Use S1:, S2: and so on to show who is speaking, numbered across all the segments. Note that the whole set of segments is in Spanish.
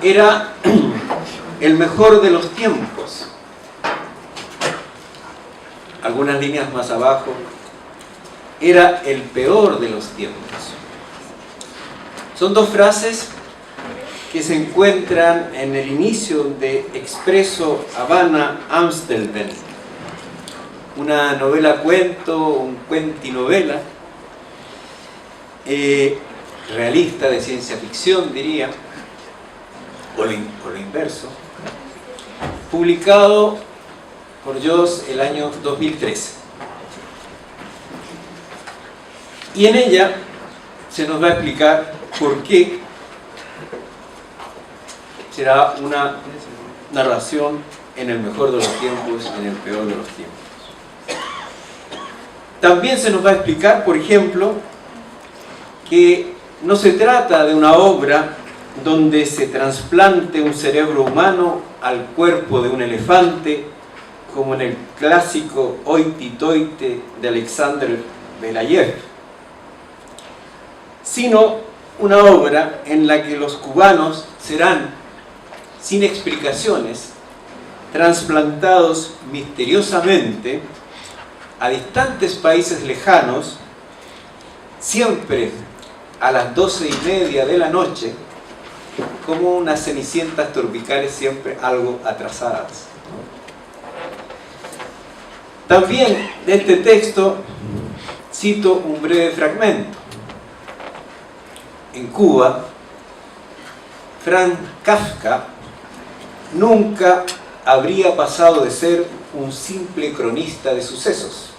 S1: era el mejor de los tiempos. Algunas líneas más abajo, era el peor de los tiempos. Son dos frases que se encuentran en el inicio de Expreso Habana Amstelveen, una novela cuento, un cuentinovela realista de ciencia ficción, diría, o lo inverso, publicado por Joss el año 2013. Y en ella se nos va a explicar por qué será una narración en el mejor de los tiempos y en el peor de los tiempos. También se nos va a explicar, por ejemplo, que no se trata de una obra donde se trasplante un cerebro humano al cuerpo de un elefante, como en el clásico Hoity Toity de Alexander Belayev, sino una obra en la que los cubanos serán, sin explicaciones, trasplantados misteriosamente a distantes países lejanos, siempre a las 12:30 de la noche, como unas cenicientas tropicales siempre algo atrasadas. También de este texto cito un breve fragmento. En Cuba, Franz Kafka nunca habría pasado de ser un simple cronista de sucesos.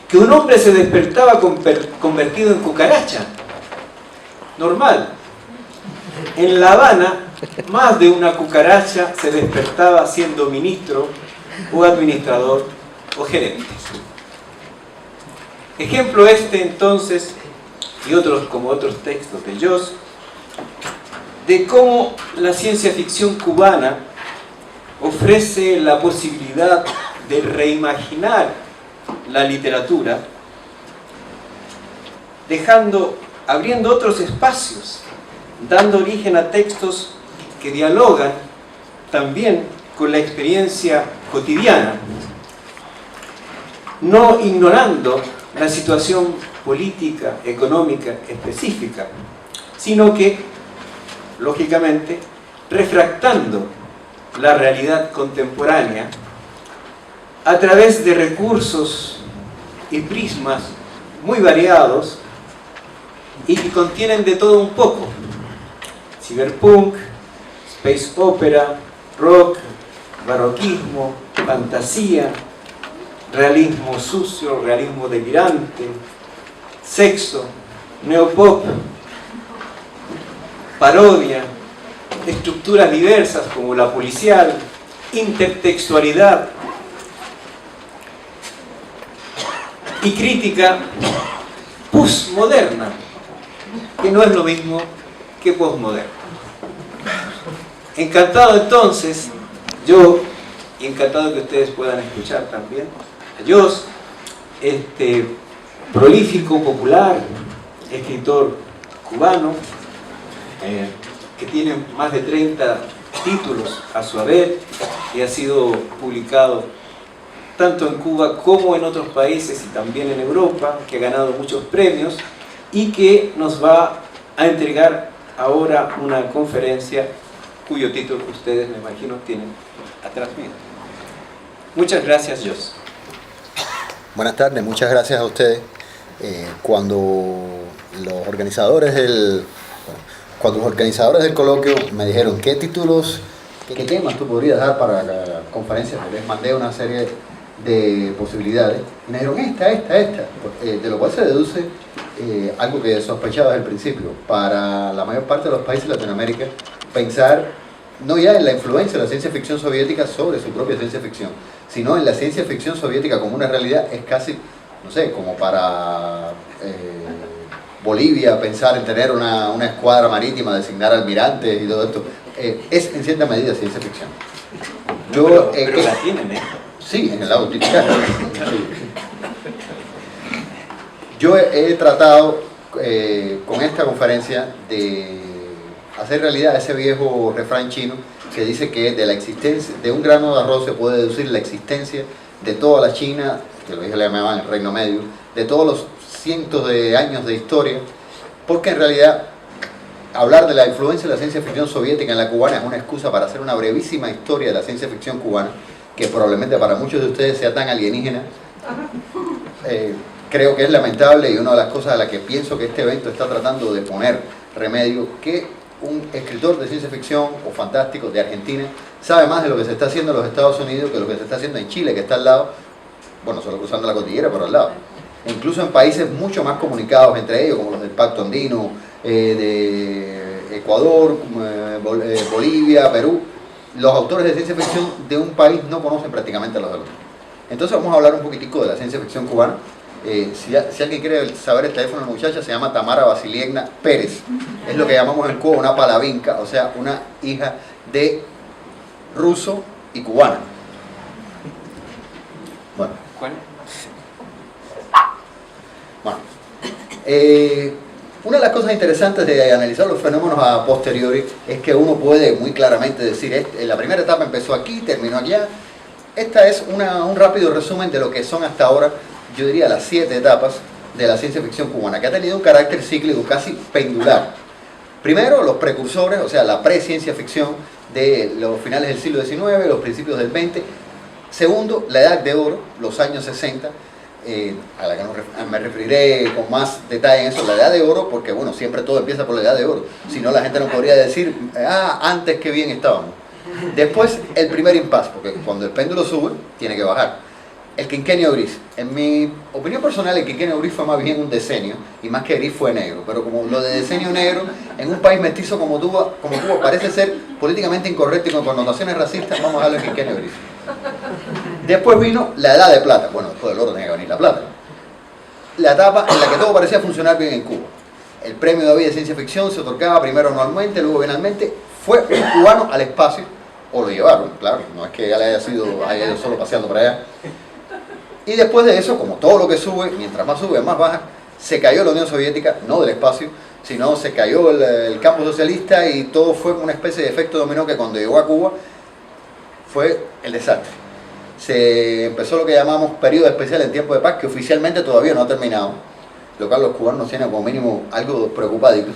S1: Que un hombre se despertaba convertido en cucaracha. Normal. En La Habana, más de una cucaracha se despertaba siendo ministro o administrador o gerente. Ejemplo este, entonces, y otros como otros textos de Joss, de cómo la ciencia ficción cubana ofrece la posibilidad de reimaginar la literatura, abriendo otros espacios, dando origen a textos que dialogan también con la experiencia cotidiana, no ignorando la situación política, económica específica, sino que, lógicamente, refractando la realidad contemporánea a través de recursos y prismas muy variados y que contienen de todo un poco: cyberpunk, space opera, rock, barroquismo, fantasía, realismo sucio, realismo delirante, sexo, neopop, parodia, estructuras diversas como la policial, intertextualidad y crítica postmoderna, que no es lo mismo que postmoderna. Encantado entonces, yo, y encantado que ustedes puedan escuchar también a Joss, prolífico, popular, escritor cubano, que tiene más de 30 títulos a su haber y ha sido publicado tanto en Cuba como en otros países y también en Europa, que ha ganado muchos premios y que nos va a entregar ahora una conferencia cuyo título ustedes, me imagino, tienen atrás mío. Muchas gracias, Joss.
S2: Buenas tardes, muchas gracias a ustedes. Cuando los organizadores del coloquio me dijeron qué títulos, qué temas tú podrías dar para la conferencia, les mandé una serie de posibilidades y me dijeron esta, de lo cual se deduce algo que sospechaba desde el principio. Para la mayor parte de los países de Latinoamérica, pensar no ya en la influencia de la ciencia ficción soviética sobre su propia ciencia ficción, sino en la ciencia ficción soviética como una realidad es casi, no sé, como para Bolivia pensar en tener una escuadra marítima, designar almirantes y todo esto. Es en cierta medida ciencia ficción.
S1: Pero la tienen, ¿eh?
S2: Sí, en el lado típico. Yo he tratado con esta conferencia de hacer realidad ese viejo refrán chino que dice que de la existencia de un grano de arroz se puede deducir la existencia de toda la China, que lo dije le llamaban el Reino Medio, de todos los cientos de años de historia, porque en realidad hablar de la influencia de la ciencia ficción soviética en la cubana es una excusa para hacer una brevísima historia de la ciencia ficción cubana, que probablemente para muchos de ustedes sea tan alienígena. Creo que es lamentable, y una de las cosas a las que pienso que este evento está tratando de poner remedio, que un escritor de ciencia ficción o fantástico de Argentina sabe más de lo que se está haciendo en los Estados Unidos que lo que se está haciendo en Chile, que está al lado, bueno, solo cruzando la cordillera, pero al lado. E incluso en países mucho más comunicados entre ellos, como los del Pacto Andino, de Ecuador, Bolivia, Perú, los autores de ciencia ficción de un país no conocen prácticamente a los del otro. Entonces vamos a hablar un poquitico de la ciencia ficción cubana. Si alguien quiere saber el teléfono de la muchacha, se llama Tamara Vasilievna Pérez. Es lo que llamamos en Cuba una palavinca, o sea, una hija de ruso y cubana. Bueno.
S1: ¿Cuál?
S2: Bueno. Una de las cosas interesantes de analizar los fenómenos a posteriori es que uno puede muy claramente decir, la primera etapa empezó aquí, terminó allá. Esta es un rápido resumen de lo que son hasta ahora, yo diría, las 7 etapas de la ciencia ficción cubana, que ha tenido un carácter cíclico casi pendular. Primero, los precursores, o sea, la pre-ciencia ficción de los finales del siglo XIX, los principios del XX. Segundo, la Edad de Oro, los años 60, a la que me referiré con más detalle en eso, la Edad de Oro, porque bueno, siempre todo empieza por la Edad de Oro, si no la gente no podría decir, antes qué bien estábamos. Después, el primer impasse, porque cuando el péndulo sube, tiene que bajar. El quinquenio gris. En mi opinión personal, el quinquenio gris fue más bien un decenio, y más que gris fue negro, pero como lo de decenio negro, en un país mestizo como Cuba parece ser políticamente incorrecto y con connotaciones racistas, vamos a darle el quinquenio gris. Después vino la Edad de Plata. Bueno, después del oro tenía que venir la plata. La etapa en la que todo parecía funcionar bien en Cuba. El premio David de ciencia ficción se otorgaba primero anualmente, luego bienalmente. Fue un cubano al espacio, o lo llevaron, claro, no es que haya ido solo paseando por allá. Y después de eso, como todo lo que sube, mientras más sube, más baja, se cayó la Unión Soviética, no del espacio, sino se cayó el campo socialista, y todo fue una especie de efecto dominó que cuando llegó a Cuba fue el desastre. Se empezó lo que llamamos periodo especial en tiempo de paz, que oficialmente todavía no ha terminado, lo cual los cubanos nos tiene como mínimo algo preocupaditos,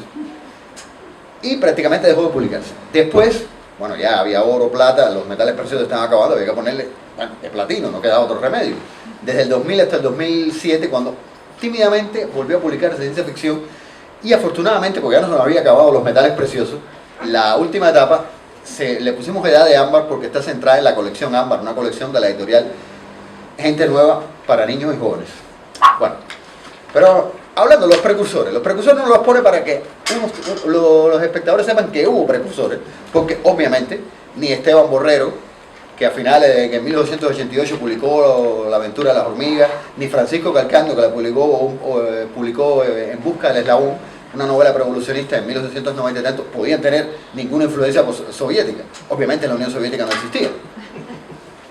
S2: y prácticamente dejó de publicarse. Después, bueno, ya había oro, plata, los metales preciosos estaban acabando, había que ponerle, bueno, de platino, no quedaba otro remedio. Desde el 2000 hasta el 2007, cuando tímidamente volvió a publicarse ciencia ficción, y afortunadamente, porque ya no se nos había acabado los metales preciosos, la última etapa le pusimos Edad de Ámbar porque está centrada en la colección Ámbar, una colección de la editorial Gente Nueva para niños y jóvenes. Bueno, pero hablando de los precursores no los pone para que los espectadores sepan que hubo precursores, porque obviamente ni Esteban Borrero, que a finales de que en 1988 publicó La aventura de las hormigas, ni Francisco Calcando, que la publicó En busca del eslabón, una novela revolucionista en 1890 y tanto, podían tener ninguna influencia soviética. Obviamente la Unión Soviética no existía.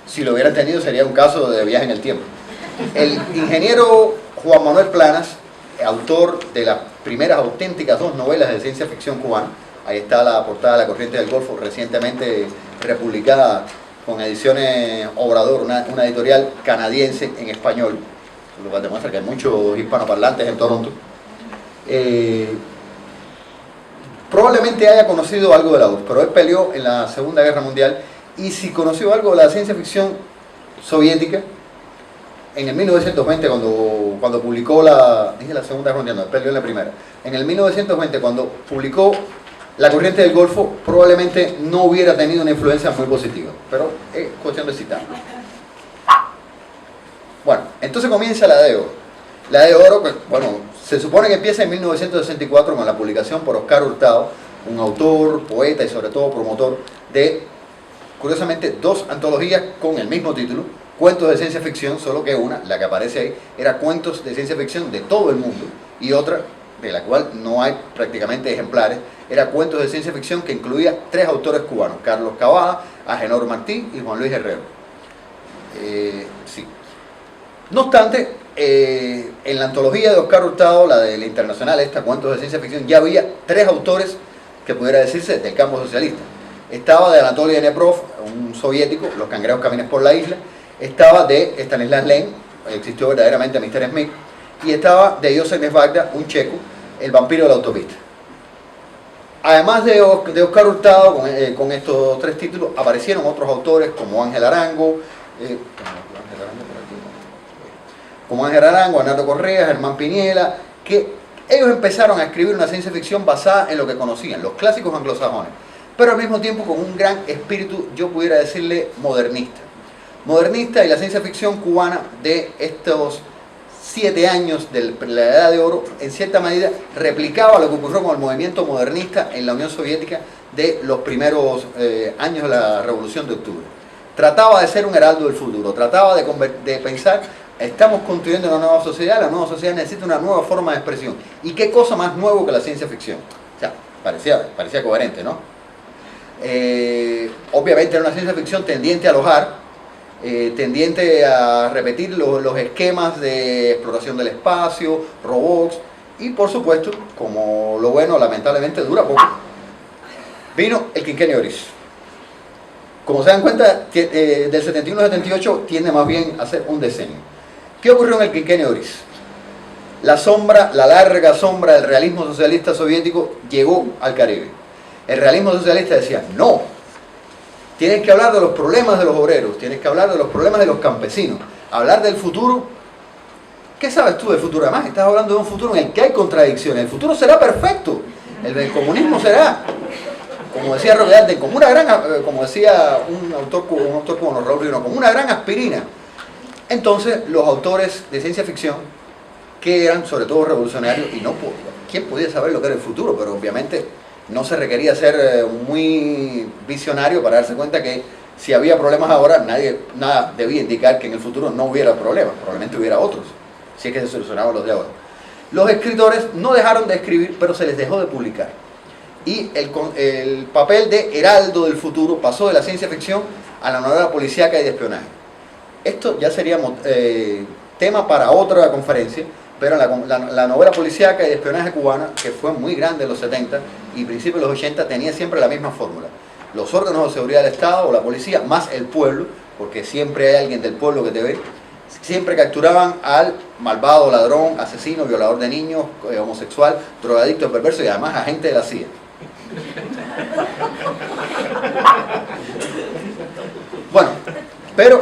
S2: Si lo hubieran tenido sería un caso de viaje en el tiempo. El ingeniero Juan Manuel Planas, autor de las primeras auténticas 2 novelas de ciencia ficción cubana, ahí está la portada de La corriente del Golfo, recientemente republicada con Ediciones Obrador, una editorial canadiense en español, lo cual demuestra que hay muchos hispanoparlantes en Toronto. Probablemente haya conocido algo de la URSS, pero él peleó en la Segunda Guerra Mundial, y si conoció algo de la ciencia ficción soviética, en el 1920 cuando publicó la Segunda Guerra Mundial, no, él peleó en la primera, en el 1920 cuando publicó La corriente del Golfo, probablemente no hubiera tenido una influencia muy positiva, pero es cuestión de citar. Bueno, entonces comienza la Edad de Oro. La Edad de Oro, pues, bueno, se supone que empieza en 1964 con la publicación por Oscar Hurtado, un autor, poeta y sobre todo promotor de, curiosamente, 2 antologías con el mismo título, Cuentos de ciencia ficción, solo que una, la que aparece ahí, era Cuentos de ciencia ficción de todo el mundo, y otra, de la cual no hay prácticamente ejemplares, era Cuentos de ciencia ficción, que incluía 3 autores cubanos, Carlos Cavada, Agenor Martí y Juan Luis Herrero. Sí. No obstante, en la antología de Oscar Hurtado, la de la internacional, esta Cuentos de ciencia ficción, ya había 3 autores que pudiera decirse del campo socialista. Estaba de Anatoly Neprov, un soviético, Los cangrejos caminan por la isla. Estaba de Stanislas Lem, existió verdaderamente Mr. Smith. Y estaba de Josef Nesvagda, un checo, El vampiro de la autopista. Además de Oscar Hurtado, con estos 3 títulos, aparecieron otros autores como Ángel Arango, Arnaldo Correa, Germán Piniela, que ellos empezaron a escribir una ciencia ficción basada en lo que conocían, los clásicos anglosajones, pero al mismo tiempo con un gran espíritu, yo pudiera decirle, modernista. Modernista, y la ciencia ficción cubana de estos 7 años de la Edad de Oro, en cierta medida replicaba lo que ocurrió con el movimiento modernista en la Unión Soviética de los primeros años de la Revolución de Octubre. Trataba de ser un heraldo del futuro, trataba de pensar, estamos construyendo una nueva sociedad, la nueva sociedad necesita una nueva forma de expresión. ¿Y qué cosa más nuevo que la ciencia ficción? O sea, parecía coherente, ¿no? Obviamente era una ciencia ficción tendiente a alojar, tendiente a repetir los esquemas de exploración del espacio, robots, y por supuesto, como lo bueno lamentablemente dura poco, vino el quinquenio gris. Como se dan cuenta, del 71 al 78 tiende más bien a ser un decenio. ¿Qué ocurrió en el quinquenio gris? La larga sombra del realismo socialista soviético llegó al Caribe. El realismo socialista decía, no, tienes que hablar de los problemas de los obreros, tienes que hablar de los problemas de los campesinos, hablar del futuro. ¿Qué sabes tú del futuro? Además, estás hablando de un futuro en el que hay contradicciones. El futuro será perfecto, el comunismo será, como decía Roque Dalton, como decía un autor cubano, Raúl Rino, como una gran aspirina. Entonces, los autores de ciencia ficción, que eran sobre todo revolucionarios, y ¿quién podía saber lo que era el futuro? Pero obviamente no se requería ser muy visionario para darse cuenta que si había problemas ahora, nada debía indicar que en el futuro no hubiera problemas, probablemente hubiera otros, si es que se solucionaban los de ahora. Los escritores no dejaron de escribir, pero se les dejó de publicar. Y el papel de heraldo del futuro pasó de la ciencia ficción a la novela policíaca y de espionaje. Esto ya sería tema para otra conferencia, pero la novela policíaca y de espionaje cubana, que fue muy grande en los 70 y principios de los 80, tenía siempre la misma fórmula. Los órganos de seguridad del Estado o la policía, más el pueblo, porque siempre hay alguien del pueblo que te ve, siempre capturaban al malvado, ladrón, asesino, violador de niños, homosexual, drogadicto, perverso y además agente de la CIA. Bueno, pero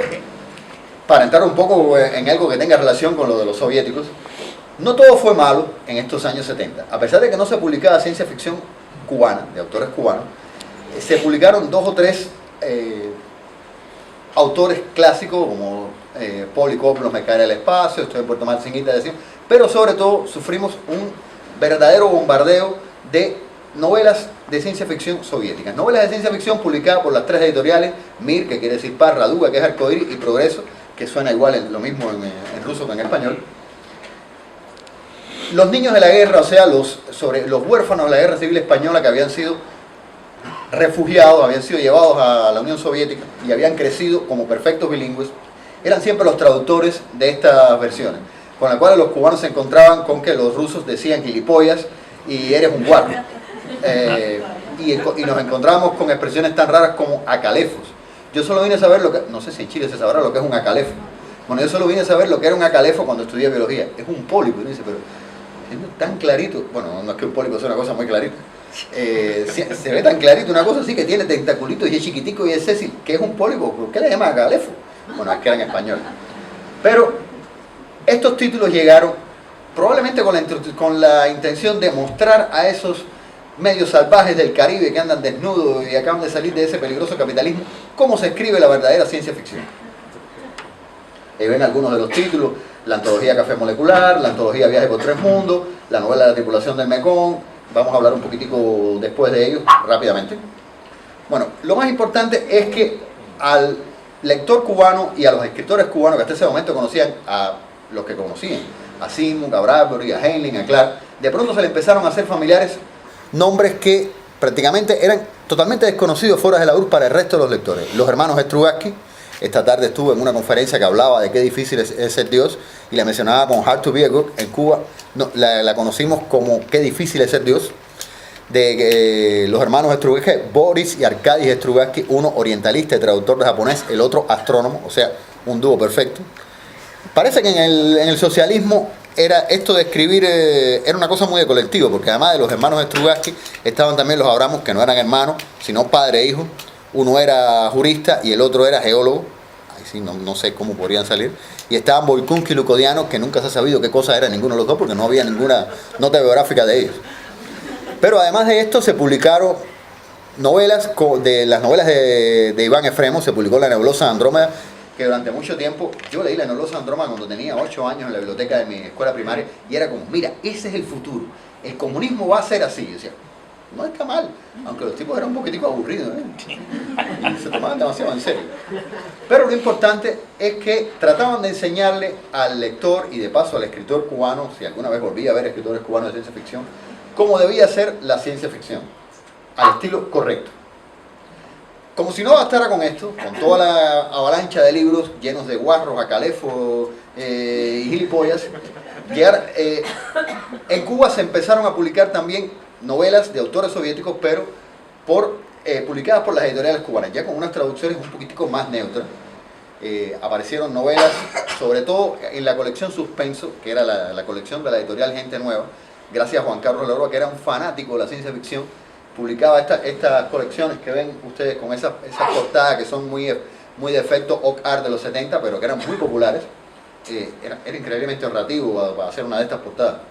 S2: para entrar un poco en algo que tenga relación con lo de los soviéticos, no todo fue malo en estos años 70. A pesar de que no se publicaba ciencia ficción cubana, de autores cubanos, se publicaron 2 o 3 autores clásicos como Paul y Cop, Los Mercaderes del Espacio, Estoy en Puerto Marcinguita, pero sobre todo sufrimos un verdadero bombardeo de novelas de ciencia ficción soviéticas. Novelas de ciencia ficción publicadas por las 3 editoriales, Mir, que quiere decir paz, Raduga, que es arcoíris, y Progreso, que suena igual lo mismo en ruso que en español. Los niños de la guerra, o sea, los huérfanos de la guerra civil española que habían sido refugiados, habían sido llevados a la Unión Soviética y habían crecido como perfectos bilingües, eran siempre los traductores de estas versiones, con las cuales los cubanos se encontraban con que los rusos decían gilipollas y eres un guarro. Y nos encontramos con expresiones tan raras como acalefos. Yo solo vine a saber no sé si en Chile se sabrá lo que es un acalefo. Bueno, yo solo vine a saber lo que era un acalefo cuando estudié biología. Es un pólipo, y uno dice, pero es tan clarito. Bueno, no es que un pólipo sea una cosa muy clarita. Se ve tan clarito una cosa así que tiene tentaculitos y es chiquitico y es sésil. ¿Qué es un pólipo? ¿Por qué le llaman acalefo? Bueno, es que era en español. Pero estos títulos llegaron probablemente con la intención de mostrar a esos medios salvajes del Caribe que andan desnudos y acaban de salir de ese peligroso capitalismo, cómo se escribe la verdadera ciencia ficción. Ven algunos de los títulos: la antología Café Molecular, la antología Viaje por 3 Mundos, la novela La Tripulación del Mekong. Vamos a hablar un poquitico después de ellos, rápidamente. Bueno, lo más importante es que al lector cubano y a los escritores cubanos que hasta ese momento conocían a los que conocían, a Simon, a Bradbury, a Heinlein, a Clark, de pronto se le empezaron a hacer familiares nombres que prácticamente eran totalmente desconocidos fuera de la URSS para el resto de los lectores. Los hermanos Strugatsky. Esta tarde estuve en una conferencia que hablaba de qué difícil es ser Dios y la mencionaba con Hard to be a God. En Cuba la conocimos como Qué difícil es ser Dios. de los hermanos Strugatsky, Boris y Arkady Strugatsky, uno orientalista y traductor de japonés, el otro astrónomo, o sea, un dúo perfecto. Parece que en el socialismo era esto de escribir, era una cosa muy de colectivo, porque además de los hermanos Strugatsky estaban también los Abramos, que no eran hermanos, sino padre e hijo. Uno era jurista y el otro era geólogo. Ahí sí, no sé cómo podrían salir. Y estaban Boykunsky y Lucodiano, que nunca se ha sabido qué cosa era ninguno de los dos, porque no había ninguna nota biográfica de ellos. Pero además de esto se publicaron novelas, de las novelas de Iván Efremov, se publicó La nebulosa de Andrómeda, que durante mucho tiempo, yo leí La nebulosa de Andrómeda cuando tenía 8 años en la biblioteca de mi escuela primaria, y era como, mira, ese es el futuro, el comunismo va a ser así. Yo decía, no está mal, aunque los tipos eran un poquitico aburridos, y se tomaban demasiado en serio. Pero lo importante es que trataban de enseñarle al lector, y de paso al escritor cubano, si alguna vez volví a ver escritores cubanos de ciencia ficción, cómo debía ser la ciencia ficción, al estilo correcto. Como si no bastara con esto, con toda la avalancha de libros llenos de guarros, acalefos y gilipollas, en Cuba se empezaron a publicar también novelas de autores soviéticos, pero publicadas por las editoriales cubanas, ya con unas traducciones un poquitico más neutras. Aparecieron novelas, sobre todo en la colección Suspenso, que era la colección de la editorial Gente Nueva, gracias a Juan Carlos Leroy, que era un fanático de la ciencia ficción. Publicaba estas colecciones que ven ustedes con esas portadas que son muy de efecto Oak Art de los 70, pero que eran muy populares. Era increíblemente ahorrativo para hacer una de estas portadas.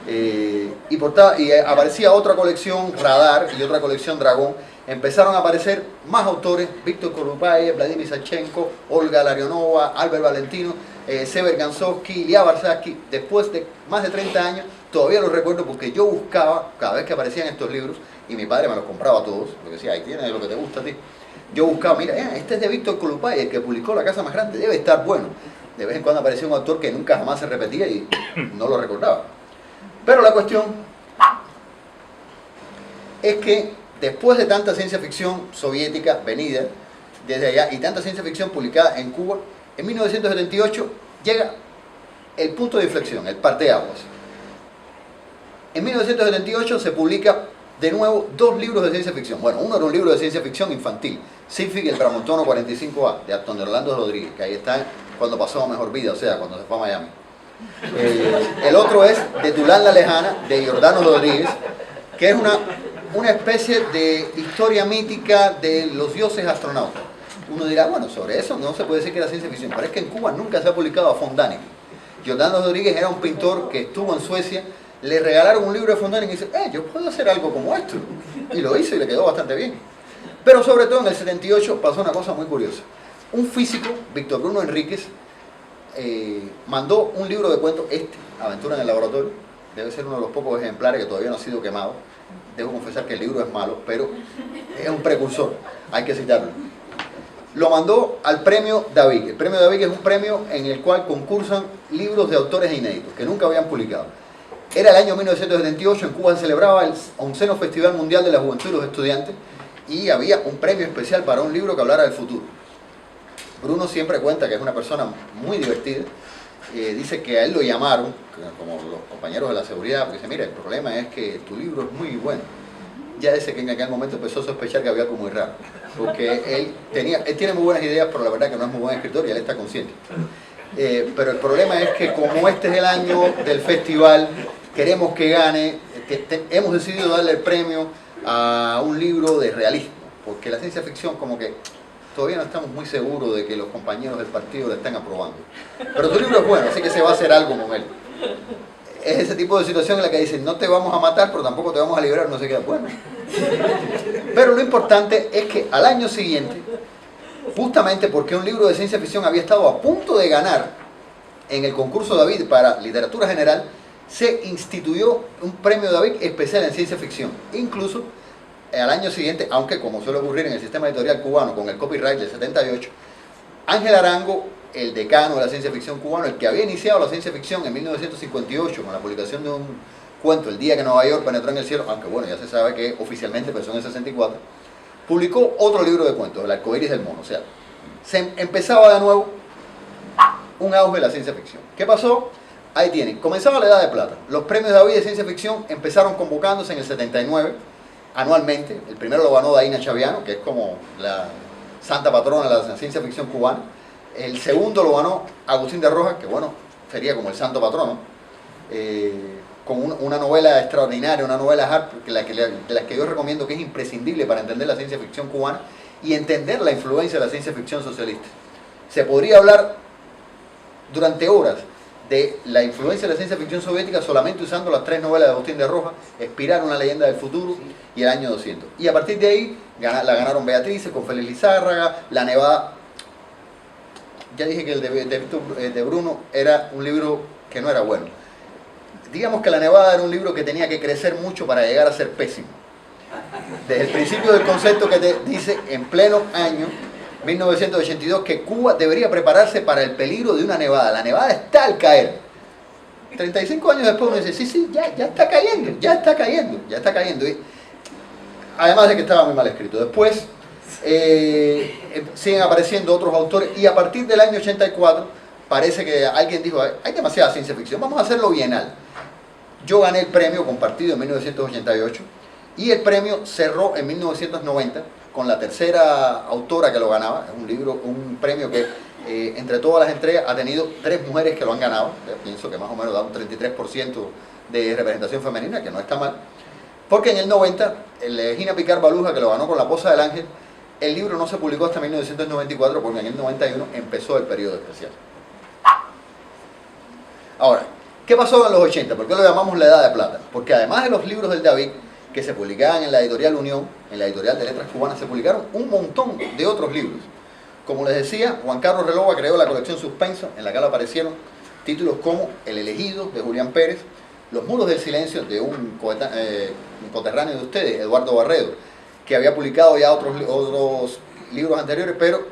S2: Y aparecía otra colección Radar y otra colección Dragón. Empezaron a aparecer más autores: Víctor Kolypaev, Vladimir Sachenko, Olga Larionova, Albert Valentino, Sever Gansovsky, Lia Barsatsky. Después de más de 30 años, todavía los recuerdo porque yo buscaba, cada vez que aparecían estos libros, y mi padre me los compraba todos, porque decía, ahí tienes lo que te gusta a ti. Yo buscaba, mira, este es de Víctor Kolypaev, el que publicó La casa más grande, debe estar bueno. De vez en cuando aparecía un autor que nunca jamás se repetía y no lo recordaba. Pero la cuestión es que después de tanta ciencia ficción soviética venida desde allá y tanta ciencia ficción publicada en Cuba, en 1978 llega el punto de inflexión, el parteaguas. En 1978 se publica de nuevo 2 libros de ciencia ficción. Bueno, uno era un libro de ciencia ficción infantil, Sci-Fi y el Tramontono 45A, de Antonio Orlando Rodríguez, que ahí está Cuando pasó a mejor vida, o sea, cuando se fue a Miami. El otro es De Tulán la lejana, de Giordano Rodríguez, que es una especie de historia mítica de los dioses astronautas. Uno dirá, bueno, sobre eso no se puede decir que era ciencia ficción, pero es que en Cuba nunca se ha publicado a von Däniken. Giordano Rodríguez era un pintor que estuvo en Suecia, le regalaron un libro de von Däniken y dice, yo puedo hacer algo como esto. Y lo hizo y le quedó bastante bien. Pero sobre todo en el 78 pasó una cosa muy curiosa. Un físico, Víctor Bruno Enríquez, mandó un libro de cuentos, Aventura en el laboratorio. Debe ser uno de los pocos ejemplares que todavía no ha sido quemado. Debo confesar que el libro es malo, pero es un precursor, hay que citarlo. Lo mandó al premio David. El premio David es un premio en el cual concursan libros de autores inéditos que nunca habían publicado. Era el año 1978, en Cuba se celebraba el 11º Festival Mundial de la Juventud y los Estudiantes y había un premio especial para un libro que hablara del futuro. Bruno siempre cuenta que es una persona muy divertida. Dice que a él lo llamaron, como los compañeros de la seguridad, porque dice, mira, el problema es que tu libro es muy bueno. Ya dice que en aquel momento empezó a sospechar que había algo muy raro, porque él tiene muy buenas ideas, pero la verdad que no es muy buen escritor y él está consciente. Pero el problema es que como este es el año del festival, queremos que gane, hemos decidido darle el premio a un libro de realismo, porque la ciencia ficción como que todavía no estamos muy seguros de que los compañeros del partido le estén aprobando. Pero tu libro es bueno, así que se va a hacer algo con él. Es ese tipo de situación en la que dicen, no te vamos a matar, pero tampoco te vamos a liberar, no se queda bueno. Pero lo importante es que al año siguiente, justamente porque un libro de ciencia ficción había estado a punto de ganar en el concurso David para literatura general, se instituyó un premio David especial en ciencia ficción. Incluso al año siguiente, aunque como suele ocurrir en el sistema editorial cubano con el copyright del 78, Ángel Arango, el decano de la ciencia ficción cubano, el que había iniciado la ciencia ficción en 1958 con la publicación de un cuento, El día que Nueva York penetró en el cielo, aunque bueno, ya se sabe que oficialmente empezó en el 64, publicó otro libro de cuentos, El arcoíris del mono. O sea, se empezaba de nuevo un auge de la ciencia ficción. ¿Qué pasó? Ahí tienen, comenzaba la Edad de Plata. Los premios David de ciencia ficción empezaron convocándose en el 79, anualmente. El primero lo ganó Daina Chaviano, que es como la santa patrona de la ciencia ficción cubana. El segundo lo ganó Agustín de Rojas, que bueno, sería como el santo patrono, con una novela extraordinaria, una novela hard, de las que yo recomiendo que es imprescindible para entender la ciencia ficción cubana y entender la influencia de la ciencia ficción socialista. Se podría hablar durante horas de la influencia de la ciencia ficción soviética solamente usando las 3 novelas de Agustín de Rojas, Espiral, una leyenda del futuro y El año 200. Y a partir de ahí la ganaron Beatriz con Félix Lizárraga, La Nevada. Ya dije que el de Bruno era un libro que no era bueno. Digamos que La Nevada era un libro que tenía que crecer mucho para llegar a ser pésimo. Desde el principio del concepto que te dice en pleno año 1982 que Cuba debería prepararse para el peligro de una nevada. La nevada está al caer. 35 años después uno dice, sí, ya está cayendo. Y además de que estaba muy mal escrito. Después siguen apareciendo otros autores y a partir del año 84 parece que alguien dijo, hay demasiada ciencia ficción, vamos a hacerlo bienal. Yo gané el premio compartido en 1988 y el premio cerró en 1990 con la tercera autora que lo ganaba. Es un premio que entre todas las entregas ha tenido 3 mujeres que lo han ganado. Pienso que más o menos da un 33% de representación femenina, que no está mal. Porque en el 90, Gina Picar Baluja, que lo ganó con La Poza del Ángel, el libro no se publicó hasta 1994 porque en el 91 empezó el periodo especial. Ahora, ¿qué pasó en los 80? ¿Por qué lo llamamos la Edad de Plata? Porque además de los libros del David, que se publicaban en la editorial Unión, en la editorial de letras cubanas, se publicaron un montón de otros libros. Como les decía, Juan Carlos Relova creó la colección Suspenso, en la cual aparecieron títulos como El elegido, de Julián Pérez, Los muros del silencio, de un coterráneo de ustedes, Eduardo Barredo, que había publicado ya otros libros anteriores, pero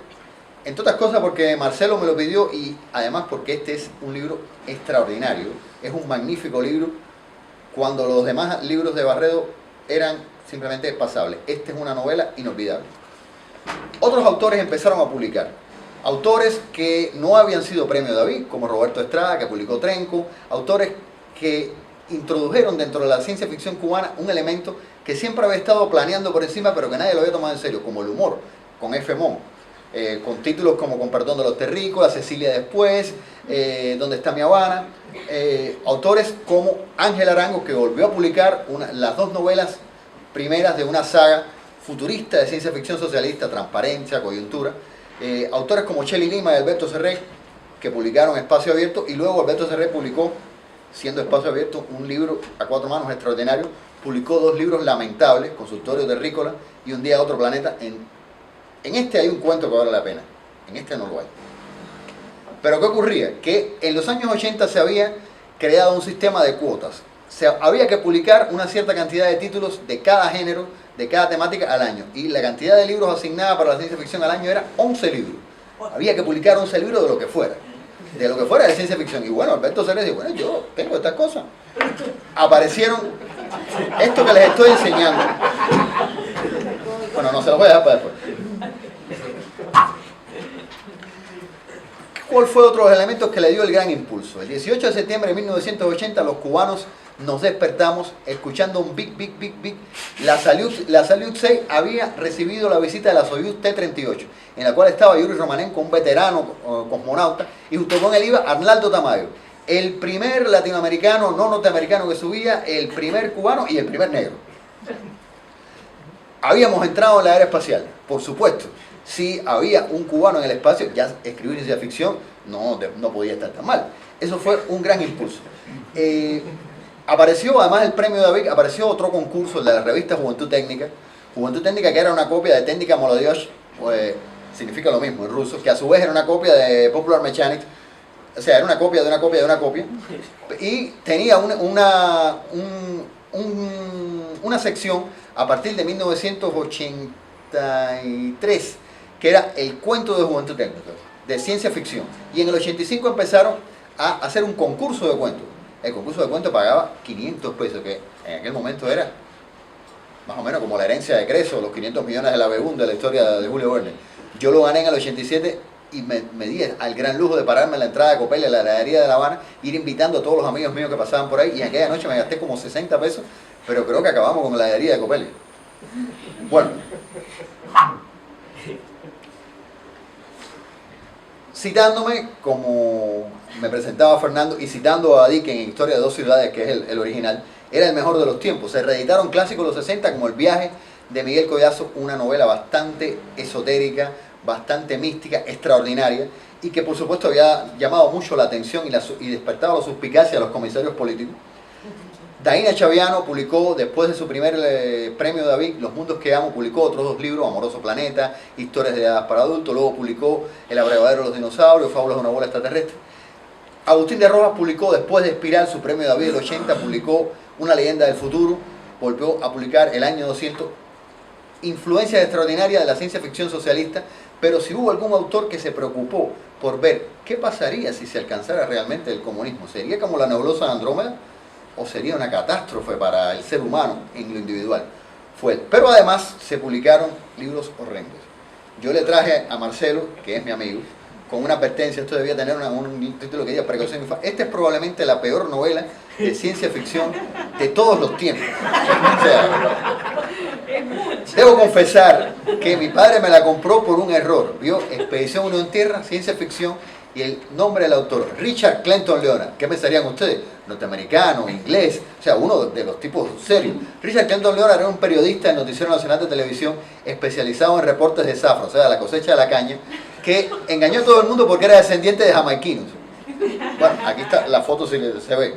S2: entre otras cosas porque Marcelo me lo pidió y además porque este es un libro extraordinario, es un magnífico libro, cuando los demás libros de Barredo eran simplemente pasables. Esta es una novela inolvidable. Otros autores empezaron a publicar. Autores que no habían sido premio David, como Roberto Estrada, que publicó Trenco. Autores que introdujeron dentro de la ciencia ficción cubana un elemento que siempre había estado planeando por encima, pero que nadie lo había tomado en serio, como el humor, con F. Mon. Con títulos como Con perdón de los terrícolas, Cecilia después, ¿Dónde está mi Habana? Autores como Ángel Arango, que volvió a publicar las 2 novelas primeras de una saga futurista de ciencia ficción socialista, Transparencia, Coyuntura. Autores como Chely Lima y Alberto Serré, que publicaron Espacio Abierto, y luego Alberto Serré publicó, siendo Espacio Abierto, un libro a 4 manos extraordinario. Publicó 2 libros lamentables, Consultorio Terrícola y Un día a otro planeta. En este hay un cuento que vale la pena, en este no lo hay. Pero ¿qué ocurría? Que en los años 80 se había creado un sistema de cuotas. Había que publicar una cierta cantidad de títulos de cada género, de cada temática al año. Y la cantidad de libros asignada para la ciencia ficción al año era 11 libros. Había que publicar 11 libros de lo que fuera. De lo que fuera de ciencia ficción. Y bueno, Alberto Ceres dijo, bueno, yo tengo estas cosas. Aparecieron esto que les estoy enseñando. Bueno, no se los voy a dejar para después. ¿Cuál fue otro de los elementos que le dio el gran impulso? El 18 de septiembre de 1980 los cubanos nos despertamos escuchando un big, big, big, big. La Salyut 6 había recibido la visita de la Soyuz T-38, en la cual estaba Yuri Romanenko, un veterano cosmonauta, y junto con él iba Arnaldo Tamayo, el primer latinoamericano, no norteamericano que subía, el primer cubano y el primer negro. Habíamos entrado en la era espacial, por supuesto. Si había un cubano en el espacio, ya escribir ciencia ficción no podía estar tan mal. Eso fue un gran impulso. Apareció, además del premio David, apareció otro concurso, el de la revista Juventud Técnica. Juventud Técnica, que era una copia de Técnica Molodiosh, pues significa lo mismo en ruso, que a su vez era una copia de Popular Mechanics. O sea, era una copia de una copia de una copia. Y tenía una sección a partir de 1983, que era el cuento de Juventud Técnica, de ciencia ficción. Y en el 85 empezaron a hacer un concurso de cuentos. El concurso de cuentos pagaba 500 pesos, que en aquel momento era más o menos como la herencia de Creso, los 500 millones de la Begún de la historia de Julio Verne. Yo lo gané en el 87 y me di al gran lujo de pararme en la entrada de Copelia, la heladería de La Habana, ir invitando a todos los amigos míos que pasaban por ahí, y aquella noche me gasté como 60 pesos, pero creo que acabamos con la heladería de Copelia. Bueno, citándome, como me presentaba Fernando, y citando a Dickens en Historia de dos ciudades, que es el original, era el mejor de los tiempos. Se reeditaron clásicos de los 60 como El viaje de Miguel Collazo, una novela bastante esotérica, bastante mística, extraordinaria, y que por supuesto había llamado mucho la atención y despertado la suspicacia de los comisarios políticos. Daina Chaviano publicó, después de su primer premio David, Los mundos que amo, publicó otros dos libros, Amoroso planeta, Historias de hadas para adultos, luego publicó El abrevadero de los dinosaurios, Fábulas de una bola extraterrestre. Agustín de Rojas publicó, después de Espiral, su premio David del 80, publicó Una leyenda del futuro, volvió a publicar El año 200, influencias extraordinarias de la ciencia ficción socialista, pero si hubo algún autor que se preocupó por ver qué pasaría si se alcanzara realmente el comunismo, ¿sería como la nebulosa de Andrómeda o sería una catástrofe para el ser humano en lo individual? Fue él. Pero además se publicaron libros horrendos. Yo le traje a Marcelo, que es mi amigo, con una advertencia, esto debía tener un título que diga Precaución. Esta es probablemente la peor novela de ciencia ficción de todos los tiempos. O sea, debo confesar que mi padre me la compró por un error. Vio Expedición Unión Tierra, ciencia ficción, y el nombre del autor, Richard Clayton Leonard. ¿Qué pensarían ustedes? Norteamericano, inglés, o sea, uno de los tipos serios. Richard Clayton Leonard era un periodista del Noticiero Nacional de Televisión especializado en reportes de zafra, o sea, la cosecha de la caña, que engañó a todo el mundo porque era descendiente de jamaiquinos. Bueno, aquí está la foto, si se ve.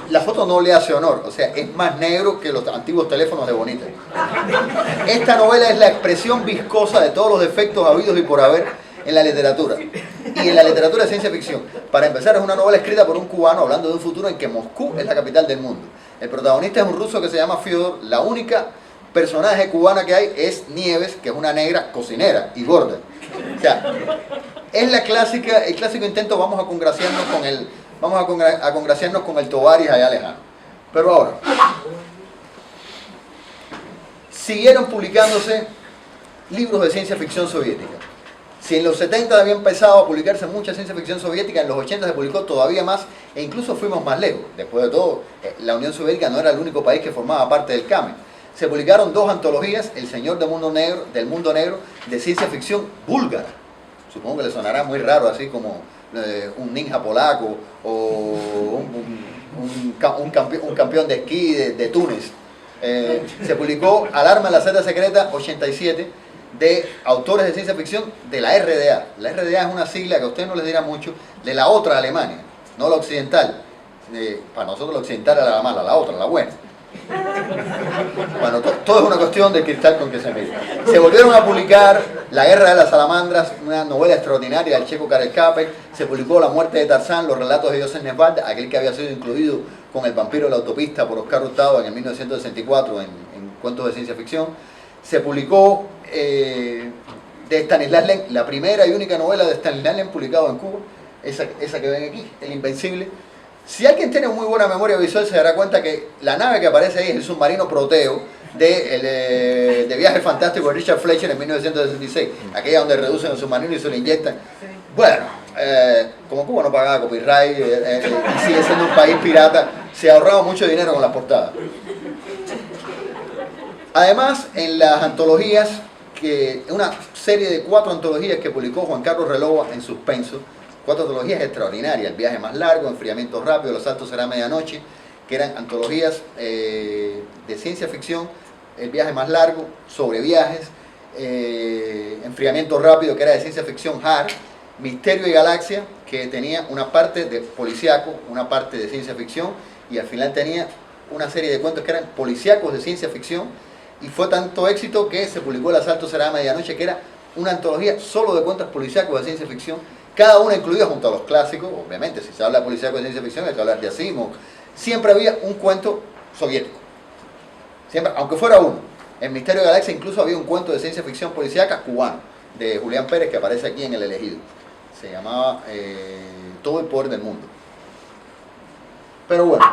S2: La foto no le hace honor, o sea, es más negro que los antiguos teléfonos de Bonita. Esta novela es la expresión viscosa de todos los defectos habidos y por haber en la literatura. Y en la literatura de ciencia ficción. Para empezar, es una novela escrita por un cubano hablando de un futuro en que Moscú es la capital del mundo. El protagonista es un ruso que se llama Fyodor. La única personaje cubana que hay es Nieves, que es una negra cocinera y gorda. O sea, es la clásica, el clásico intento, vamos a congraciarnos con el Tovaris allá lejano. Pero ahora, siguieron publicándose libros de ciencia ficción soviética. Si en los 70 había empezado a publicarse mucha ciencia ficción soviética, en los 80 se publicó todavía más, e incluso fuimos más lejos. Después de todo, la Unión Soviética no era el único país que formaba parte del CAME. Se publicaron dos antologías, El Señor del Mundo Negro, de ciencia ficción búlgara. Supongo que le sonará muy raro, así como un ninja polaco o un campeón de esquí de Túnez. Se publicó Alarma en la Celda Secreta 87, de autores de ciencia ficción de la RDA. La RDA es una sigla que a ustedes no les dirá mucho, de la otra Alemania, no la occidental. Para nosotros la occidental era la mala, la otra, la buena. Bueno, todo es una cuestión de cristal con que se mide. Se volvieron a publicar La Guerra de las Salamandras, una novela extraordinaria del checo Karel Čapek. Se publicó La Muerte de Tarzán, los relatos de Joseph Nesvald, aquel que había sido incluido con El vampiro de la autopista por Oscar Hurtado en el 1964 en Cuentos de Ciencia Ficción. Se publicó de Stanislas Lem, la primera y única novela de Stanislas Lem publicada en Cuba, esa que ven aquí, El Invencible. Si alguien tiene muy buena memoria visual se dará cuenta que la nave que aparece ahí es el submarino Proteo de Viaje Fantástico de Richard Fleischer en 1966, aquella donde reducen el submarino y se lo inyectan. Bueno, como Cuba no pagaba copyright y sigue siendo un país pirata, se ahorraba mucho dinero con las portadas. Además, en las antologías, una serie de 4 antologías que publicó Juan Carlos Relova en suspenso, 4 antologías extraordinarias: El viaje más largo, Enfriamiento rápido, Los saltos será medianoche, que eran antologías de ciencia ficción. El viaje más largo, sobre viajes, Enfriamiento rápido, que era de ciencia ficción hard, Misterio y Galaxia, que tenía una parte de policíaco, una parte de ciencia ficción, y al final tenía una serie de cuentos que eran policíacos de ciencia ficción, y fue tanto éxito que se publicó El asalto será a medianoche, que era una antología solo de cuentos policíacos de ciencia ficción, cada una incluida junto a los clásicos. Obviamente, si se habla de policíaco de ciencia ficción, hay que hablar de Asimov. Siempre había un cuento soviético, siempre, aunque fuera uno. En Misterio de Galaxia incluso había un cuento de ciencia ficción policíaca cubano, de Julián Pérez, que aparece aquí en El Elegido. Se llamaba Todo el poder del mundo. Pero bueno,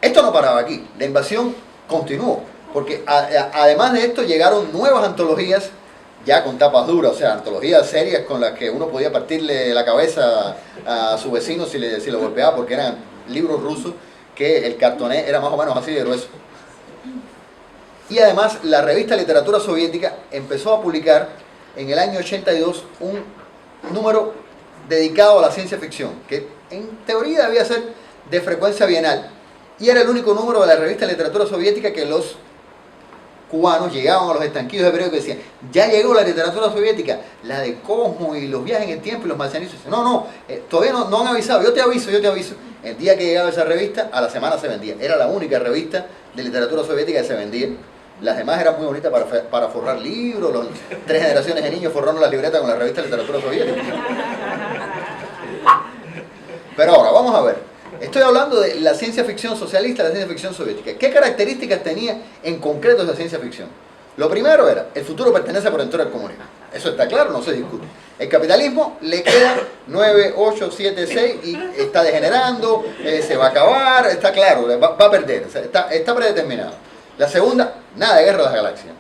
S2: esto no paraba aquí. La invasión continuó, porque además de esto llegaron nuevas antologías ya con tapas duras, o sea, antologías serias con las que uno podía partirle la cabeza a su vecino si lo golpeaba, porque eran libros rusos que el cartoné era más o menos así de grueso. Y además la revista Literatura Soviética empezó a publicar en el año 82 un número dedicado a la ciencia ficción, que en teoría debía ser de frecuencia bienal, y era el único número de la revista Literatura Soviética que los cubanos llegaban a los estanquillos de periódicos y decían, ya llegó la literatura soviética, la de Cosmo y los viajes en el tiempo y los marcianitos. No, todavía no han avisado, yo te aviso. El día que llegaba esa revista, a la semana se vendía. Era la única revista de literatura soviética que se vendía. Las demás eran muy bonitas para forrar libros, 3 generaciones de niños forrando las libretas con la revista de literatura soviética. Pero ahora, vamos a ver. Estoy hablando de la ciencia ficción socialista, la ciencia ficción soviética. ¿Qué características tenía en concreto esa ciencia ficción? Lo primero era, el futuro pertenece por dentro del comunismo. Eso está claro, no se discute. El capitalismo le queda 9, 8, 7, 6 y está degenerando, se va a acabar, está claro, va a perder, o sea, está predeterminado. La segunda, nada de guerra de las galaxias.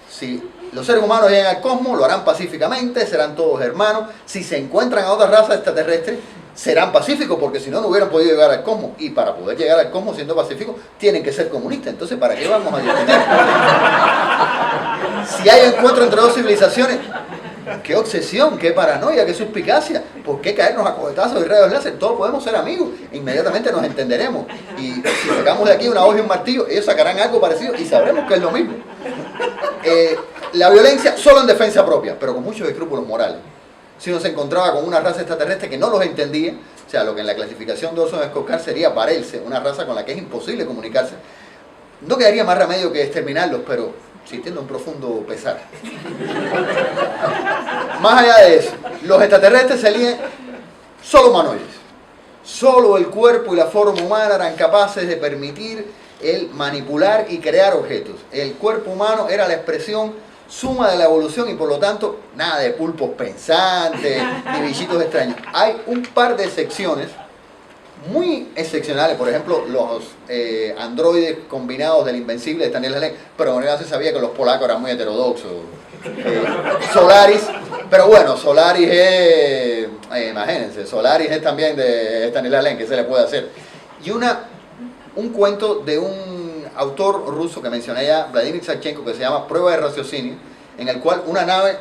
S2: Si los seres humanos llegan al cosmos, lo harán pacíficamente, serán todos hermanos. Si se encuentran a otras razas extraterrestres, serán pacíficos, porque si no, no hubieran podido llegar al cosmos. Y para poder llegar al cosmos siendo pacíficos, tienen que ser comunistas. Entonces, ¿para qué vamos a discutir? Si hay encuentro entre dos civilizaciones, qué obsesión, qué paranoia, qué suspicacia. ¿Por qué caernos a cohetazos y rayos láser? Todos podemos ser amigos, inmediatamente nos entenderemos. Y si sacamos de aquí una hoja y un martillo, ellos sacarán algo parecido y sabremos que es lo mismo. La violencia solo en defensa propia, pero con muchos escrúpulos morales. Si uno se encontraba con una raza extraterrestre que no los entendía, o sea, lo que en la clasificación de Orson Scott sería Parelse, una raza con la que es imposible comunicarse, no quedaría más remedio que exterminarlos, pero sintiendo un profundo pesar. Más allá de eso, los extraterrestres serían solo humanoides. Solo el cuerpo y la forma humana eran capaces de permitir el manipular y crear objetos. El cuerpo humano era la expresión suma de la evolución y por lo tanto nada de pulpos pensantes ni bichitos extraños. Hay un par de secciones muy excepcionales, por ejemplo los androides combinados del Invencible de Daniel Helen, pero en realidad se sabía que los polacos eran muy heterodoxos. Solaris, pero bueno, Solaris es, imagínense, Solaris es también de Daniel Helen, que se le puede hacer. Y un cuento de un autor ruso que mencioné ya, Vladimir Savchenko, que se llama Prueba de raciocinio, en el cual una nave,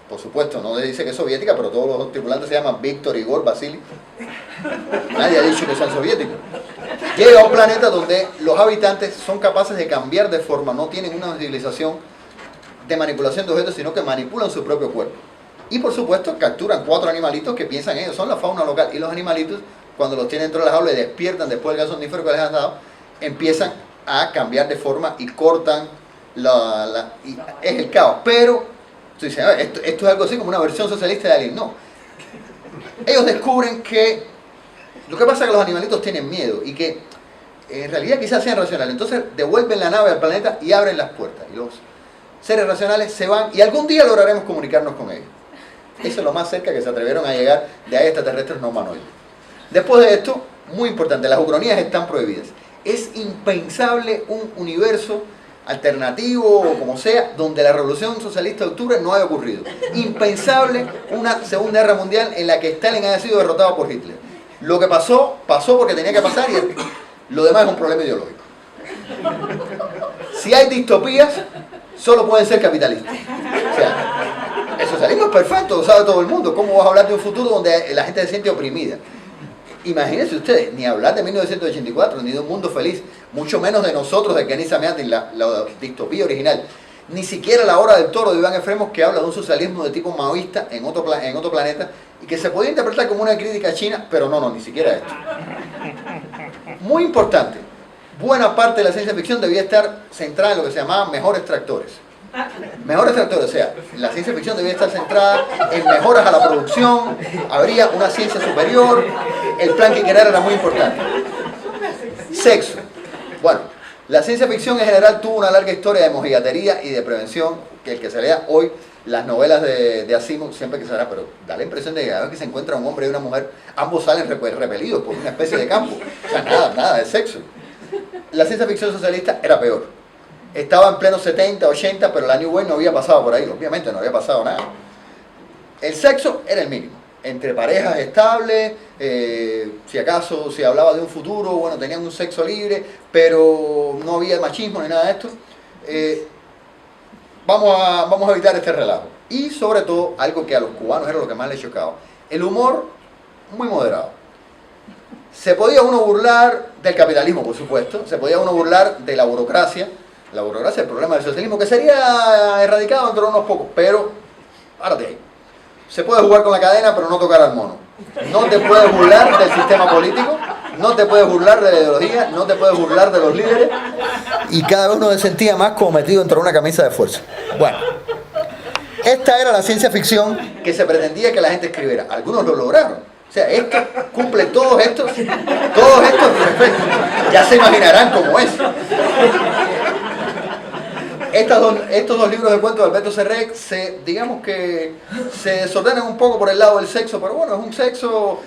S2: por supuesto, no dice que es soviética, pero todos los tripulantes se llaman Víctor, Igor, Vasily. Nadie ha dicho que sean soviéticos. Llega a un planeta donde los habitantes son capaces de cambiar de forma, no tienen una civilización de manipulación de objetos, sino que manipulan su propio cuerpo. Y por supuesto, capturan 4 animalitos que piensan ellos, son la fauna local. Y los animalitos, cuando los tienen dentro de las jaulas y despiertan después del gas somnífero que les han dado, empiezan a cambiar de forma y cortan y es el caos. Pero tú dices, esto es algo así como una versión socialista de Alien. No, ellos descubren que lo que pasa es que los animalitos tienen miedo y que en realidad quizás sean racionales. Entonces devuelven la nave al planeta y abren las puertas y los seres racionales se van y algún día lograremos comunicarnos con ellos. Eso es lo más cerca que se atrevieron a llegar de extraterrestres no humanoides. Después de esto, muy importante, las ucronías están prohibidas. Es impensable un universo alternativo o como sea, donde la revolución socialista de octubre no haya ocurrido. Impensable una segunda guerra mundial en la que Stalin haya sido derrotado por Hitler. Lo que pasó, pasó porque tenía que pasar y lo demás es un problema ideológico. Si hay distopías, solo pueden ser capitalistas. O sea, el socialismo es perfecto, lo sabe todo el mundo. ¿Cómo vas a hablar de un futuro donde la gente se siente oprimida? Imagínense ustedes, ni hablar de 1984, ni de un mundo feliz, mucho menos de nosotros, de Kenny Samiatin, la distopía original. Ni siquiera La Hora del Toro de Iván Efremos, que habla de un socialismo de tipo maoísta en otro planeta, y que se podía interpretar como una crítica a China, pero no, ni siquiera esto. Muy importante, buena parte de la ciencia ficción debía estar centrada en lo que se llamaban mejores tractores. Mejores tractores, o sea, la ciencia ficción debía estar centrada en mejoras a la producción, habría una ciencia superior, el plan quinquenal era muy importante. Sexo. Bueno, la ciencia ficción en general tuvo una larga historia de mojigatería y de prevención, que el que se lea hoy las novelas de Asimov, siempre que se verá, pero da la impresión de que cada vez que se encuentra un hombre y una mujer, ambos salen repelidos por una especie de campo. O sea, nada de sexo. La ciencia ficción socialista era peor. estaba en pleno 70, 80, pero la New Wave no había pasado por ahí, obviamente no había pasado nada. El sexo era el mínimo, entre parejas estables, si acaso se hablaba de un futuro, bueno, tenían un sexo libre, pero no había machismo ni nada de esto. Vamos a evitar este relajo. Y sobre todo, algo que a los cubanos era lo que más les chocaba, el humor muy moderado. Se podía uno burlar del capitalismo, por supuesto, se podía uno burlar de la burocracia es el problema del socialismo, que sería erradicado entre unos pocos, pero, párate ahí. Se puede jugar con la cadena, pero no tocar al mono. No te puedes burlar del sistema político, no te puedes burlar de la ideología, no te puedes burlar de los líderes. Y cada uno se sentía más como metido dentro de una camisa de fuerza. Bueno, esta era la ciencia ficción que se pretendía que la gente escribiera. Algunos lo lograron. O sea, esto cumple todos estos efectos. Ya se imaginarán cómo es. Estos dos libros de cuentos de Alberto Serret digamos que se desordenan un poco por el lado del sexo, pero bueno, es un sexo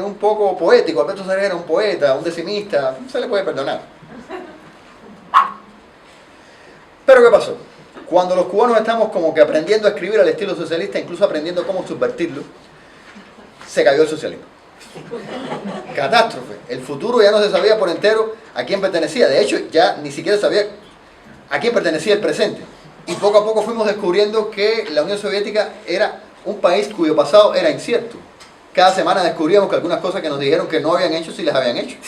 S2: un poco poético. Alberto Serret era un poeta, un decimista, se le puede perdonar. Pero ¿qué pasó? Cuando los cubanos estamos como que aprendiendo a escribir al estilo socialista, incluso aprendiendo cómo subvertirlo, se cayó el socialismo. Catástrofe. El futuro ya no se sabía por entero a quién pertenecía. De hecho, ya ni siquiera sabía a quién pertenecía el presente. Y poco a poco fuimos descubriendo que la Unión Soviética era un país cuyo pasado era incierto. Cada semana descubríamos que algunas cosas que nos dijeron que no habían hecho, sí las habían hecho.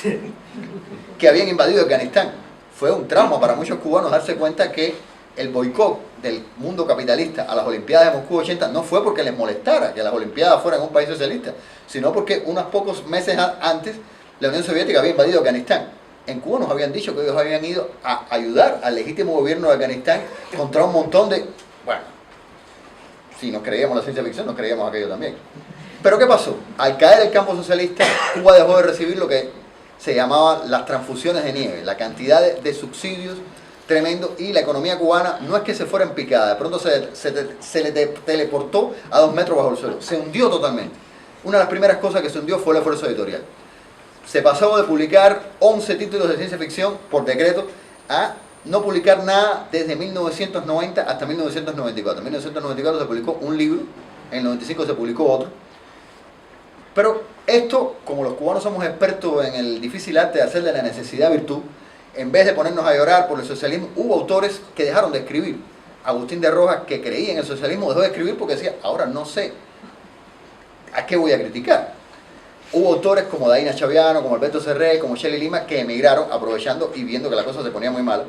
S2: Que habían invadido Afganistán. Fue un trauma para muchos cubanos darse cuenta que el boicot del mundo capitalista a las Olimpiadas de Moscú 80 no fue porque les molestara que las Olimpiadas fueran un país socialista, sino porque unos pocos meses antes la Unión Soviética había invadido Afganistán. En Cuba nos habían dicho que ellos habían ido a ayudar al legítimo gobierno de Afganistán contra un montón de... Bueno, si nos creíamos la ciencia ficción, nos creíamos aquello también. Pero ¿qué pasó? Al caer el campo socialista, Cuba dejó de recibir lo que se llamaban las transfusiones de nieve, la cantidad de subsidios tremendo, y la economía cubana no es que se fuera en picada, de pronto se le teleportó a 2 metros bajo el suelo, se hundió totalmente. Una de las primeras cosas que se hundió fue el esfuerzo editorial. Se pasó de publicar 11 títulos de ciencia ficción por decreto a no publicar nada desde 1990 hasta 1994. En 1994 se publicó un libro, en el 95 se publicó otro. Pero esto, como los cubanos somos expertos en el difícil arte de hacer de la necesidad virtud, en vez de ponernos a llorar por el socialismo, hubo autores que dejaron de escribir. Agustín de Rojas, que creía en el socialismo, dejó de escribir porque decía, ahora no sé a qué voy a criticar. Hubo autores como Daina Chaviano, como Alberto Serret, como Shelly Lima, que emigraron aprovechando y viendo que la cosa se ponía muy mala.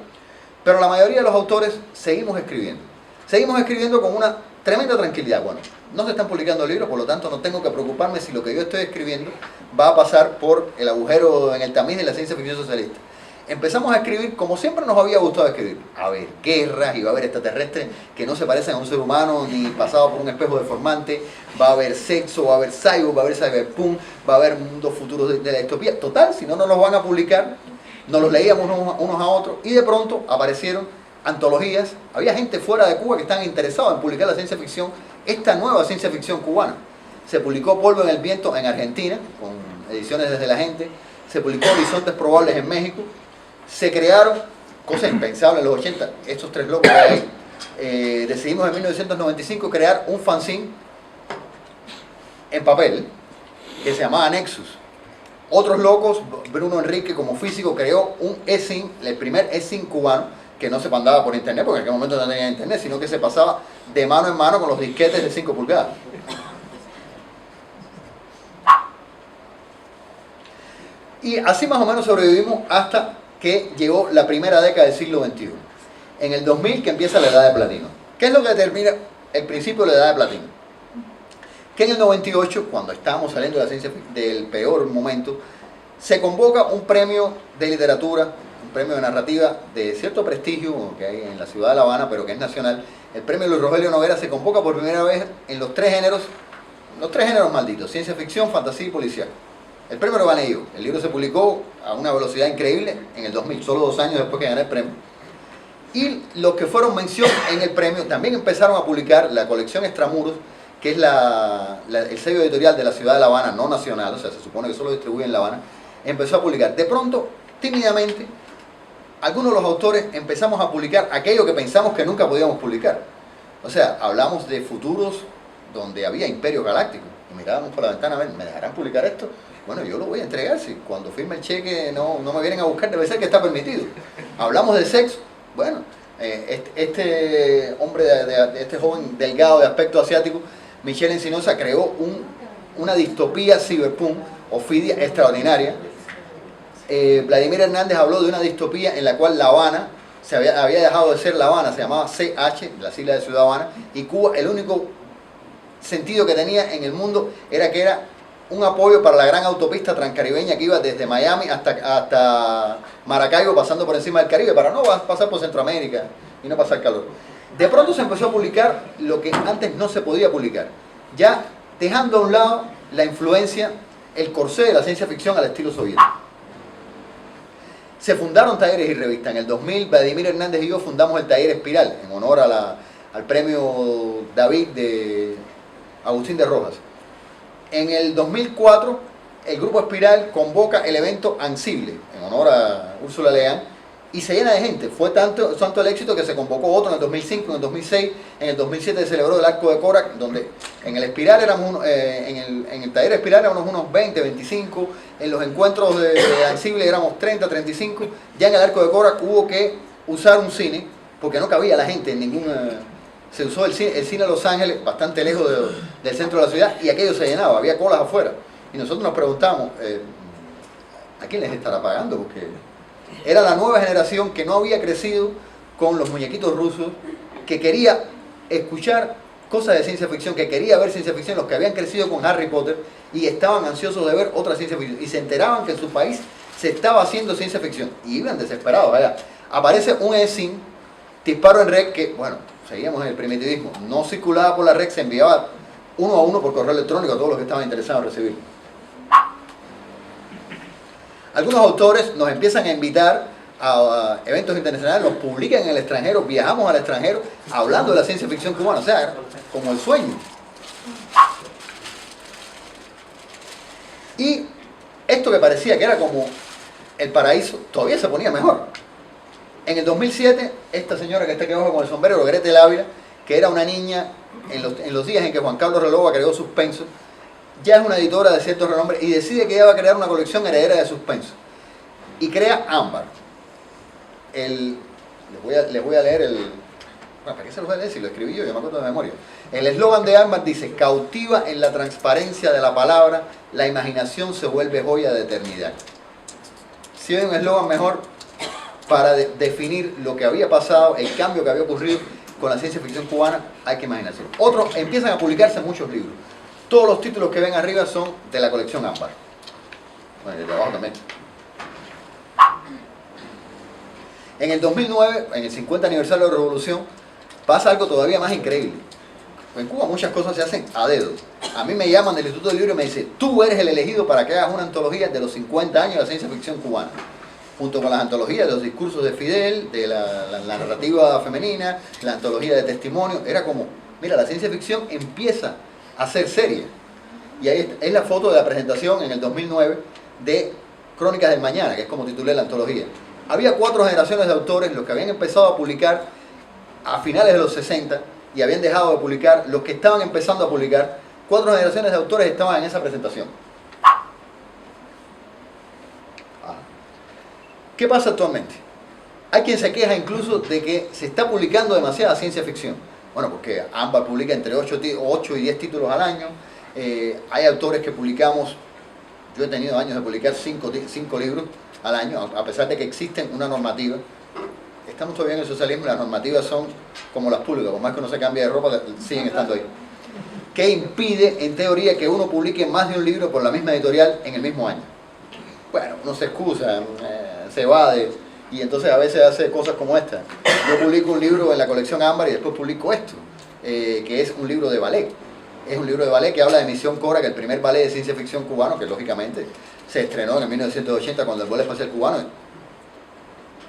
S2: Pero la mayoría de los autores seguimos escribiendo. Seguimos escribiendo con una tremenda tranquilidad. Bueno, no se están publicando libros, por lo tanto no tengo que preocuparme si lo que yo estoy escribiendo va a pasar por el agujero en el tamiz de la ciencia ficción socialista. Empezamos a escribir como siempre nos había gustado escribir. Va a haber guerras y va a haber extraterrestres que no se parecen a un ser humano ni pasado por un espejo deformante. Va a haber sexo, va a haber cyborg, va a haber cyberpunk, va a haber mundos futuros de la distopía. Total, si no nos los van a publicar, nos los leíamos unos a otros y de pronto aparecieron antologías. Había gente fuera de Cuba que estaban interesados en publicar la ciencia ficción, esta nueva ciencia ficción cubana. Se publicó Polvo en el Viento en Argentina, con ediciones desde la gente. Se publicó Horizontes Probables en México. Se crearon cosas impensables en los 80, estos tres locos de ahí. Decidimos en 1995 crear un fanzine en papel que se llamaba Nexus. Otros locos, Bruno Enrique como físico creó un e-zine, el primer e-zine cubano, que no se mandaba por internet, porque en aquel momento no tenía internet, sino que se pasaba de mano en mano con los disquetes de 5 pulgadas. Y así más o menos sobrevivimos hasta que llegó la primera década del siglo XXI. En el 2000 que empieza la edad de platino. ¿Qué es lo que determina el principio de la edad de platino? Que en el 98, cuando estábamos saliendo de la ciencia del peor momento, se convoca un premio de literatura, un premio de narrativa de cierto prestigio que hay en la ciudad de La Habana, pero que es nacional. El premio Luis Rogelio Noguera se convoca por primera vez en los tres géneros malditos: ciencia ficción, fantasía y policial. El premio lo gané yo. El libro se publicó a una velocidad increíble en el 2000, solo 2 años después que gané el premio. Y los que fueron mención en el premio también empezaron a publicar la colección Extramuros, que es el sello editorial de la ciudad de La Habana, no nacional, o sea, se supone que solo distribuye en La Habana. Empezó a publicar. De pronto, tímidamente, algunos de los autores empezamos a publicar aquello que pensamos que nunca podíamos publicar. O sea, hablamos de futuros donde había imperios galácticos. Y mirábamos por la ventana, a ver, ¿me dejarán publicar esto? Bueno, yo lo voy a entregar. Si cuando firme el cheque no me vienen a buscar, debe ser que está permitido. Hablamos de sexo. Bueno, este hombre, este joven delgado de aspecto asiático, Michel Encinosa, creó una distopía cyberpunk, Ophidia, extraordinaria. Vladimir Hernández habló de una distopía en la cual La Habana había dejado de ser La Habana, se llamaba CH, la sigla de Ciudad Habana, y Cuba, el único sentido que tenía en el mundo era que era un apoyo para la gran autopista transcaribeña que iba desde Miami hasta Maracaibo, pasando por encima del Caribe, para no pasar por Centroamérica y no pasar calor. De pronto se empezó a publicar lo que antes no se podía publicar, ya dejando a un lado la influencia, el corsé de la ciencia ficción al estilo soviético. Se fundaron talleres y revistas. En el 2000, Vladimir Hernández y yo fundamos el Taller Espiral, en honor al premio David de Agustín de Rojas. En el 2004, el Grupo Espiral convoca el evento Ansible, en honor a Úrsula Leán, y se llena de gente. Fue tanto el éxito que se convocó otro en el 2005, en el 2006, en el 2007 se celebró el Arco de Corac, donde en el Espiral éramos en el Taller Espiral éramos unos 20, 25, en los encuentros de Ansible éramos 30, 35, ya en el Arco de Corac hubo que usar un cine, porque no cabía la gente en ninguna... Se usó el cine Los Ángeles, bastante lejos del centro de la ciudad, y aquello se llenaba, había colas afuera. Y nosotros nos preguntamos, ¿a quién les estará pagando? Porque era la nueva generación que no había crecido con los muñequitos rusos, que quería escuchar cosas de ciencia ficción, que quería ver ciencia ficción, los que habían crecido con Harry Potter y estaban ansiosos de ver otra ciencia ficción. Y se enteraban que en su país se estaba haciendo ciencia ficción. Y iban desesperados. Allá aparece un eSIM, disparo en red, que, bueno, seguíamos en el primitivismo. No circulaba por la red, se enviaba uno a uno por correo electrónico a todos los que estaban interesados en recibirlo. Algunos autores nos empiezan a invitar a eventos internacionales, los publican en el extranjero, viajamos al extranjero hablando de la ciencia ficción cubana, o sea, como el sueño. Y esto que parecía que era como el paraíso, todavía se ponía mejor. En el 2007, esta señora que está aquí abajo con el sombrero, Gretel Ávila, que era una niña en los días en que Juan Carlos Relova creó Suspenso, ya es una editora de cierto renombre y decide que ella va a crear una colección heredera de Suspenso. Y crea Ámbar. Les voy a leer el... Bueno, ¿para qué se los voy a leer si lo escribí yo? Yo me acuerdo de memoria. El eslogan de Ámbar dice: cautiva en la transparencia de la palabra, la imaginación se vuelve joya de eternidad. Si hay un eslogan mejor para definir lo que había pasado, el cambio que había ocurrido con la ciencia ficción cubana, hay que imaginarse. Otros empiezan a publicarse muchos libros. Todos los títulos que ven arriba son de la colección Ámbar. Bueno, y de abajo también. En el 2009, en el 50 aniversario de la Revolución, pasa algo todavía más increíble. En Cuba muchas cosas se hacen a dedo. A mí me llaman del Instituto del Libro y me dicen: tú eres el elegido para que hagas una antología de los 50 años de la ciencia ficción cubana, junto con las antologías de los discursos de Fidel, de la narrativa femenina, la antología de testimonio. Era como, mira, la ciencia ficción empieza a ser seria. Y ahí es la foto de la presentación en el 2009 de Crónicas del Mañana, que es como titulé la antología. Había 4 generaciones de autores, los que habían empezado a publicar a finales de los 60 y habían dejado de publicar, los que estaban empezando a publicar. 4 generaciones de autores estaban en esa presentación. ¿Qué pasa actualmente? Hay quien se queja incluso de que se está publicando demasiada ciencia ficción. Bueno, porque Ámbar publica entre 8 y 10 títulos al año. Hay autores que publicamos, yo he tenido años de publicar 5 libros al año, a pesar de que existen una normativa. Estamos todavía en el socialismo y las normativas son como las públicas, por más que uno se cambie de ropa, siguen estando ahí. ¿Qué impide, en teoría, que uno publique más de un libro por la misma editorial en el mismo año? Bueno, uno se excusa, se evade, y entonces a veces hace cosas como esta. Yo publico un libro en la colección Ámbar y después publico esto, que es un libro de ballet. Es un libro de ballet que habla de Misión Cora, que es el primer ballet de ciencia ficción cubano, que lógicamente se estrenó en 1980 cuando el vuelo espacial cubano.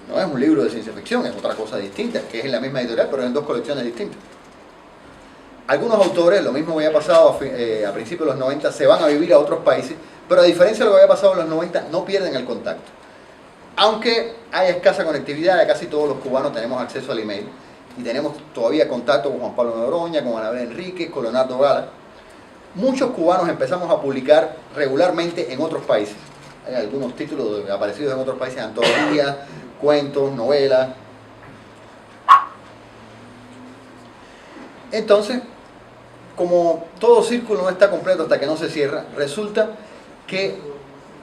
S2: No es un libro de ciencia ficción, es otra cosa distinta, que es en la misma editorial, pero en 2 colecciones distintas. Algunos autores, lo mismo había pasado a principios de los 90, se van a vivir a otros países, pero a diferencia de lo que había pasado en los 90, no pierden el contacto. Aunque hay escasa conectividad, casi todos los cubanos tenemos acceso al email y tenemos todavía contacto con Juan Pablo Noroña, con Anabel Enríquez, con Leonardo Gala. Muchos cubanos empezamos a publicar regularmente en otros países. Hay algunos títulos aparecidos en otros países, antologías, cuentos, novelas. Entonces, como todo círculo no está completo hasta que no se cierra, resulta que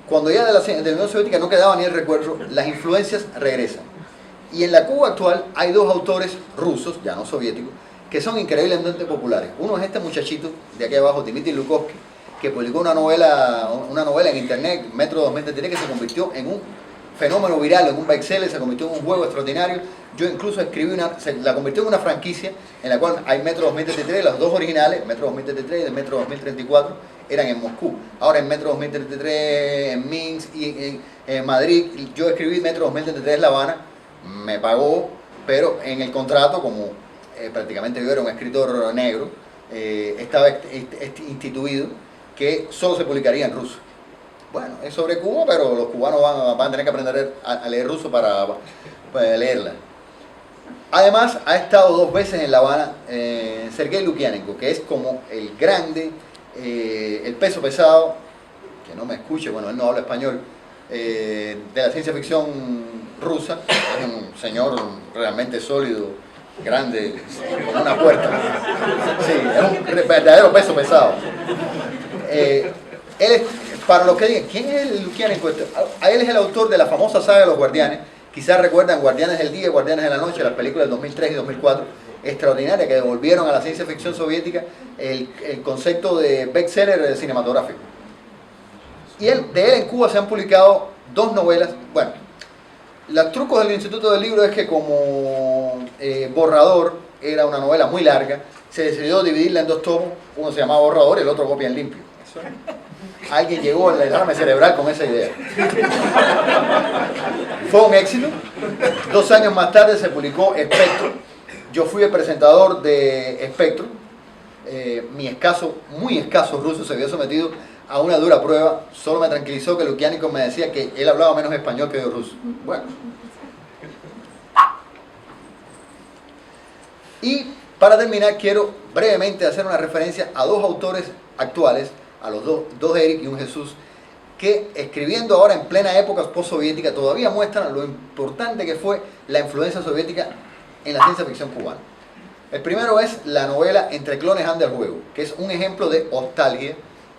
S2: cuando ya de la Unión Soviética no quedaba ni el recuerdo, las influencias regresan. Y en la Cuba actual hay dos autores rusos, ya no soviéticos, que son increíblemente populares. Uno es este muchachito de aquí abajo, Dmitry Lukovsky, que publicó una novela en internet, Metro 2033, que se convirtió en un fenómeno viral, en un bestseller, se convirtió en un juego extraordinario. Yo incluso escribí la convirtió en una franquicia en la cual hay Metro 2033, los dos originales, Metro 2033 y el Metro 2034, eran en Moscú. Ahora en Metro 2033, en Minsk y en Madrid, yo escribí Metro 2033 La Habana, me pagó, pero en el contrato, como prácticamente yo era un escritor negro, estaba instituido que solo se publicaría en ruso. Bueno, es sobre Cuba, pero los cubanos van a tener que aprender a leer ruso para leerla. Además, ha estado 2 veces en La Habana Sergei Lukianenko, que es como el grande, el peso pesado, que no me escuche, bueno, él no habla español, de la ciencia ficción rusa. Es un señor realmente sólido, grande, con una puerta. Sí, es un verdadero peso pesado. Él es, para los que digan, ¿quién es el Lukianenko? Él es el autor de la famosa saga de los Guardianes. Quizás recuerdan Guardianes del Día y Guardianes de la Noche, las películas del 2003 y 2004, extraordinarias, que devolvieron a la ciencia ficción soviética el concepto de bestseller cinematográfico. Y de él en Cuba se han publicado 2 novelas. Bueno, los trucos del Instituto del Libro es que como Borrador era una novela muy larga, se decidió dividirla en 2 tomos. Uno se llamaba Borrador y el otro Copia en Limpio. Alguien llegó al derrame cerebral con esa idea. Fue un éxito. 2 años más tarde se publicó Espectro. Yo fui el presentador de Espectro. Mi muy escaso ruso se vio sometido a una dura prueba. Solo me tranquilizó que Lukianenko me decía que él hablaba menos español que yo ruso. Bueno. Y para terminar quiero brevemente hacer una referencia a 2 autores actuales, a los dos Eric y un Jesús, que escribiendo ahora en plena época postsoviética todavía muestran lo importante que fue la influencia soviética en la ciencia ficción cubana. El primero es la novela Entre clones anda el juego, que es un ejemplo de nostalgia.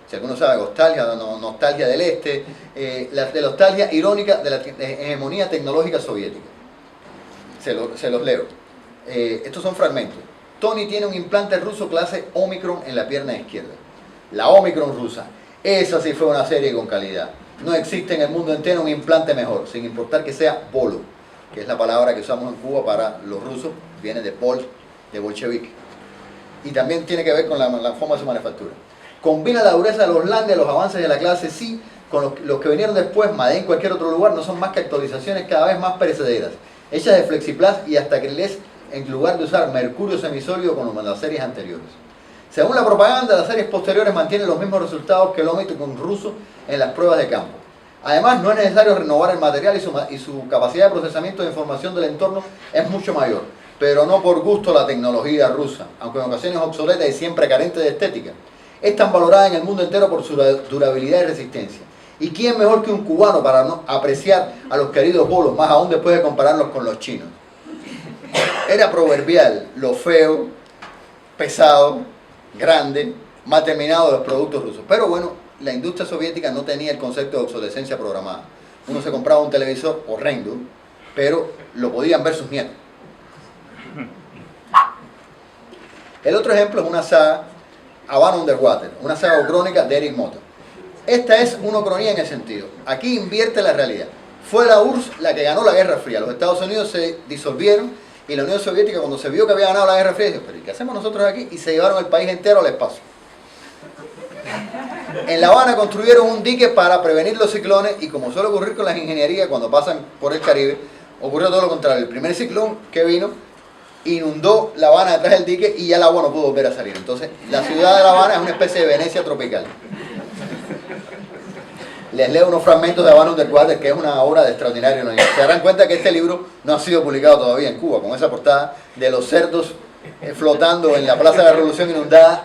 S2: Si alguno sabe, nostalgia del este, de la nostalgia irónica de la hegemonía tecnológica soviética. Se los leo. Estos son fragmentos. Tony tiene un implante ruso clase Omicron en la pierna izquierda. La Omicron rusa. Esa sí fue una serie con calidad. No existe en el mundo entero un implante mejor, sin importar que sea bolo, que es la palabra que usamos en Cuba para los rusos, viene de bolchevique. Y también tiene que ver con la forma de su manufactura. Combina la dureza de los Landes, los avances de la clase C, con los que vinieron después, Made en cualquier otro lugar, no son más que actualizaciones cada vez más perecederas, hechas de Flexiplast y hasta acrilés en lugar de usar mercurio semisólido como en las series anteriores. Según la propaganda, las series posteriores mantienen los mismos resultados que el Omicron ruso en las pruebas de campo. Además, no es necesario renovar el material y su capacidad de procesamiento de información del entorno es mucho mayor, pero no por gusto la tecnología rusa, aunque en ocasiones obsoleta y siempre carente de estética. Es tan valorada en el mundo entero por su durabilidad y resistencia. ¿Y quién mejor que un cubano para no apreciar a los queridos bolos, más aún después de compararlos con los chinos? Era proverbial lo feo, pesado, grande, mal terminado de los productos rusos. Pero bueno, la industria soviética no tenía el concepto de obsolescencia programada. Uno se compraba un televisor horrendo, pero lo podían ver sus nietos. El otro ejemplo es una saga, Havana Underwater, una saga crónica de Eric Motta. Esta es una cronía en el sentido. Aquí invierte la realidad. Fue la URSS la que ganó la Guerra Fría. Los Estados Unidos se disolvieron y la Unión Soviética, cuando se vio que había ganado la Guerra Fría, dijo, pero ¿y qué hacemos nosotros aquí? Y se llevaron el país entero al espacio. En La Habana construyeron un dique para prevenir los ciclones y como suele ocurrir con las ingenierías cuando pasan por el Caribe, ocurrió todo lo contrario. El primer ciclón que vino inundó La Habana detrás del dique y ya el agua no pudo volver a salir. Entonces, la ciudad de La Habana es una especie de Venecia tropical. les leo unos fragmentos de Havana Underwater, que es una obra de extraordinario. Se darán cuenta que este libro no ha sido publicado todavía en Cuba, con esa portada de los cerdos flotando en la Plaza de la Revolución inundada.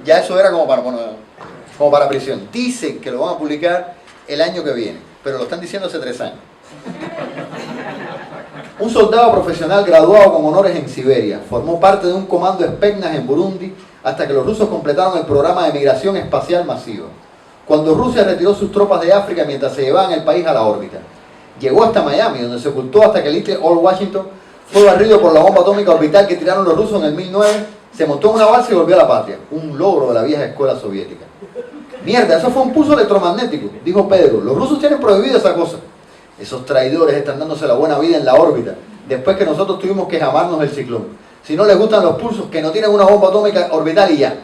S2: Ya eso era como para prisión. Dicen que lo van a publicar el año que viene, pero lo están diciendo hace 3 años. Un soldado profesional graduado con honores en Siberia formó parte de un comando Spetsnaz en Burundi hasta que los rusos completaron el programa de migración espacial masiva. Cuando Rusia retiró sus tropas de África mientras se llevaban el país a la órbita, llegó hasta Miami, donde se ocultó hasta que Little Old Washington fue barrido por la bomba atómica orbital que tiraron los rusos en el 2009, se montó en una balsa y volvió a la patria. Un logro de la vieja escuela soviética. Mierda, eso fue un pulso electromagnético, dijo Pedro. Los rusos tienen prohibido esa cosa. Esos traidores están dándose la buena vida en la órbita, después que nosotros tuvimos que jamarnos el ciclón. Si no les gustan los pulsos, que no tienen una bomba atómica orbital y ya.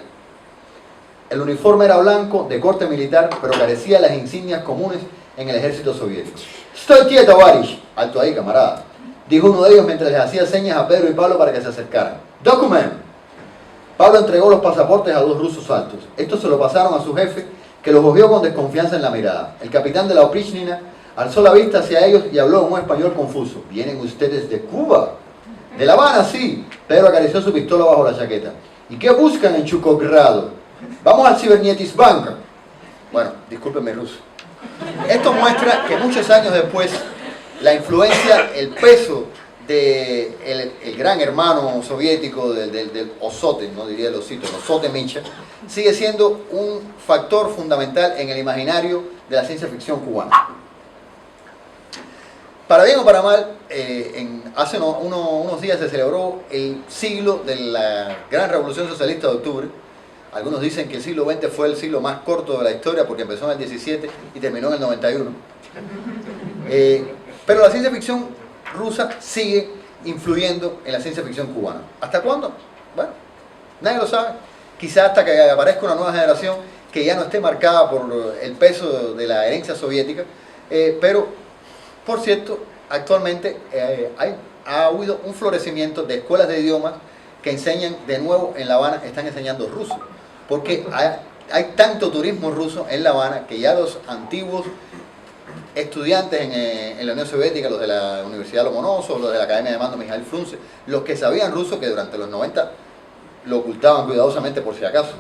S2: El uniforme era blanco, de corte militar, pero carecía de las insignias comunes en el ejército soviético. «Estoy quieto, Varish». «Alto ahí, camarada», dijo uno de ellos mientras les hacía señas a Pedro y Pablo para que se acercaran. «Document». Pablo entregó los pasaportes a 2 rusos altos. Estos se lo pasaron a su jefe, que los cogió con desconfianza en la mirada. El capitán de la Oprichnina alzó la vista hacia ellos y habló en un español confuso. «¿Vienen ustedes de Cuba?» «De La Habana, sí». Pedro acarició su pistola bajo la chaqueta. «¿Y qué buscan en Chukovgrado?» «Vamos al Cibernietisbank». Bueno, discúlpenme ruso. Esto muestra que muchos años después, la influencia, el peso del el gran hermano soviético del Osote, no diría el osito, el Osote Micha, sigue siendo un factor fundamental en el imaginario de la ciencia ficción cubana. Para bien o para mal, hace unos días se celebró el siglo de la gran revolución socialista de octubre. Algunos dicen que el siglo XX fue el siglo más corto de la historia porque empezó en el 17 y terminó en el 91. Pero la ciencia ficción rusa sigue influyendo en la ciencia ficción cubana. ¿Hasta cuándo? Bueno, nadie lo sabe. Quizás hasta que aparezca una nueva generación que ya no esté marcada por el peso de la herencia soviética. Pero, por cierto, actualmente ha habido un florecimiento de escuelas de idiomas que enseñan de nuevo en La Habana, están enseñando ruso. Porque hay tanto turismo ruso en La Habana que ya los antiguos estudiantes en la Unión Soviética, los de la Universidad Lomonosov, los de la Academia de Mando Mijail Frunze, los que sabían ruso, que durante los 90 lo ocultaban cuidadosamente por si acaso,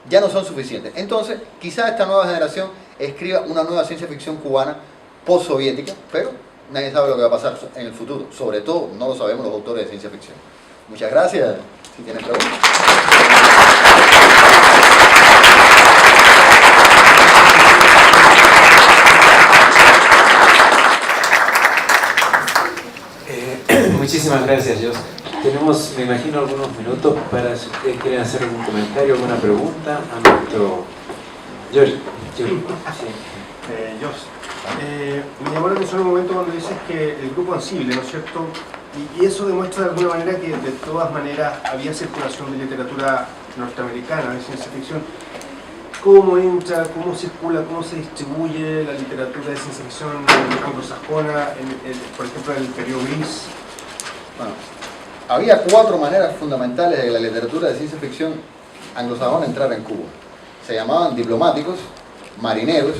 S2: ya no son suficientes. Entonces, quizás esta nueva generación escriba una nueva ciencia ficción cubana post-soviética, pero nadie sabe lo que va a pasar en el futuro. Sobre todo, no lo sabemos los autores de ciencia ficción. Muchas gracias. Si tienen preguntas.
S1: Muchísimas gracias, Jos. Tenemos, me imagino, algunos minutos para si ustedes quieren hacer algún comentario, alguna pregunta a nuestro George. Sí.
S3: Jos, me llamó la atención un momento cuando dices que el grupo Ansible, ¿no es cierto? Y eso demuestra de alguna manera que de todas maneras había circulación de literatura norteamericana, de ciencia ficción. ¿Cómo entra, cómo circula, cómo se distribuye la literatura de ciencia ficción anglosajona, por ejemplo, en el periodo gris?
S2: Bueno, había 4 maneras fundamentales de la literatura de ciencia ficción anglosajona entrar en Cuba. Se llamaban diplomáticos, marineros,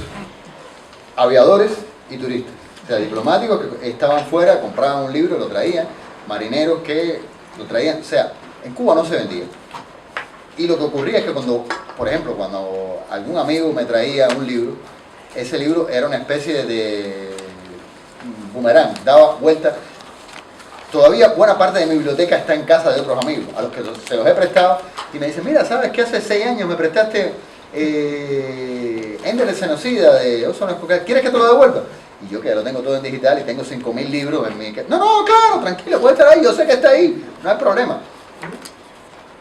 S2: aviadores y turistas. O sea, diplomáticos que estaban fuera, compraban un libro, lo traían, marineros que lo traían. O sea, en Cuba no se vendía. Y lo que ocurría es que cuando, por ejemplo, cuando algún amigo me traía un libro, ese libro era una especie de boomerang, daba vuelta. Todavía buena parte de mi biblioteca está en casa de otros amigos, a los que se los he prestado, y me dicen, mira, ¿sabes que hace 6 años me prestaste Ender el Genocida de Orson Welles Scott? ¿Quieres que te lo devuelva? Y yo que ya lo tengo todo en digital y tengo 5.000 libros en mi... No, claro, tranquilo, puede estar ahí, yo sé que está ahí, no hay problema.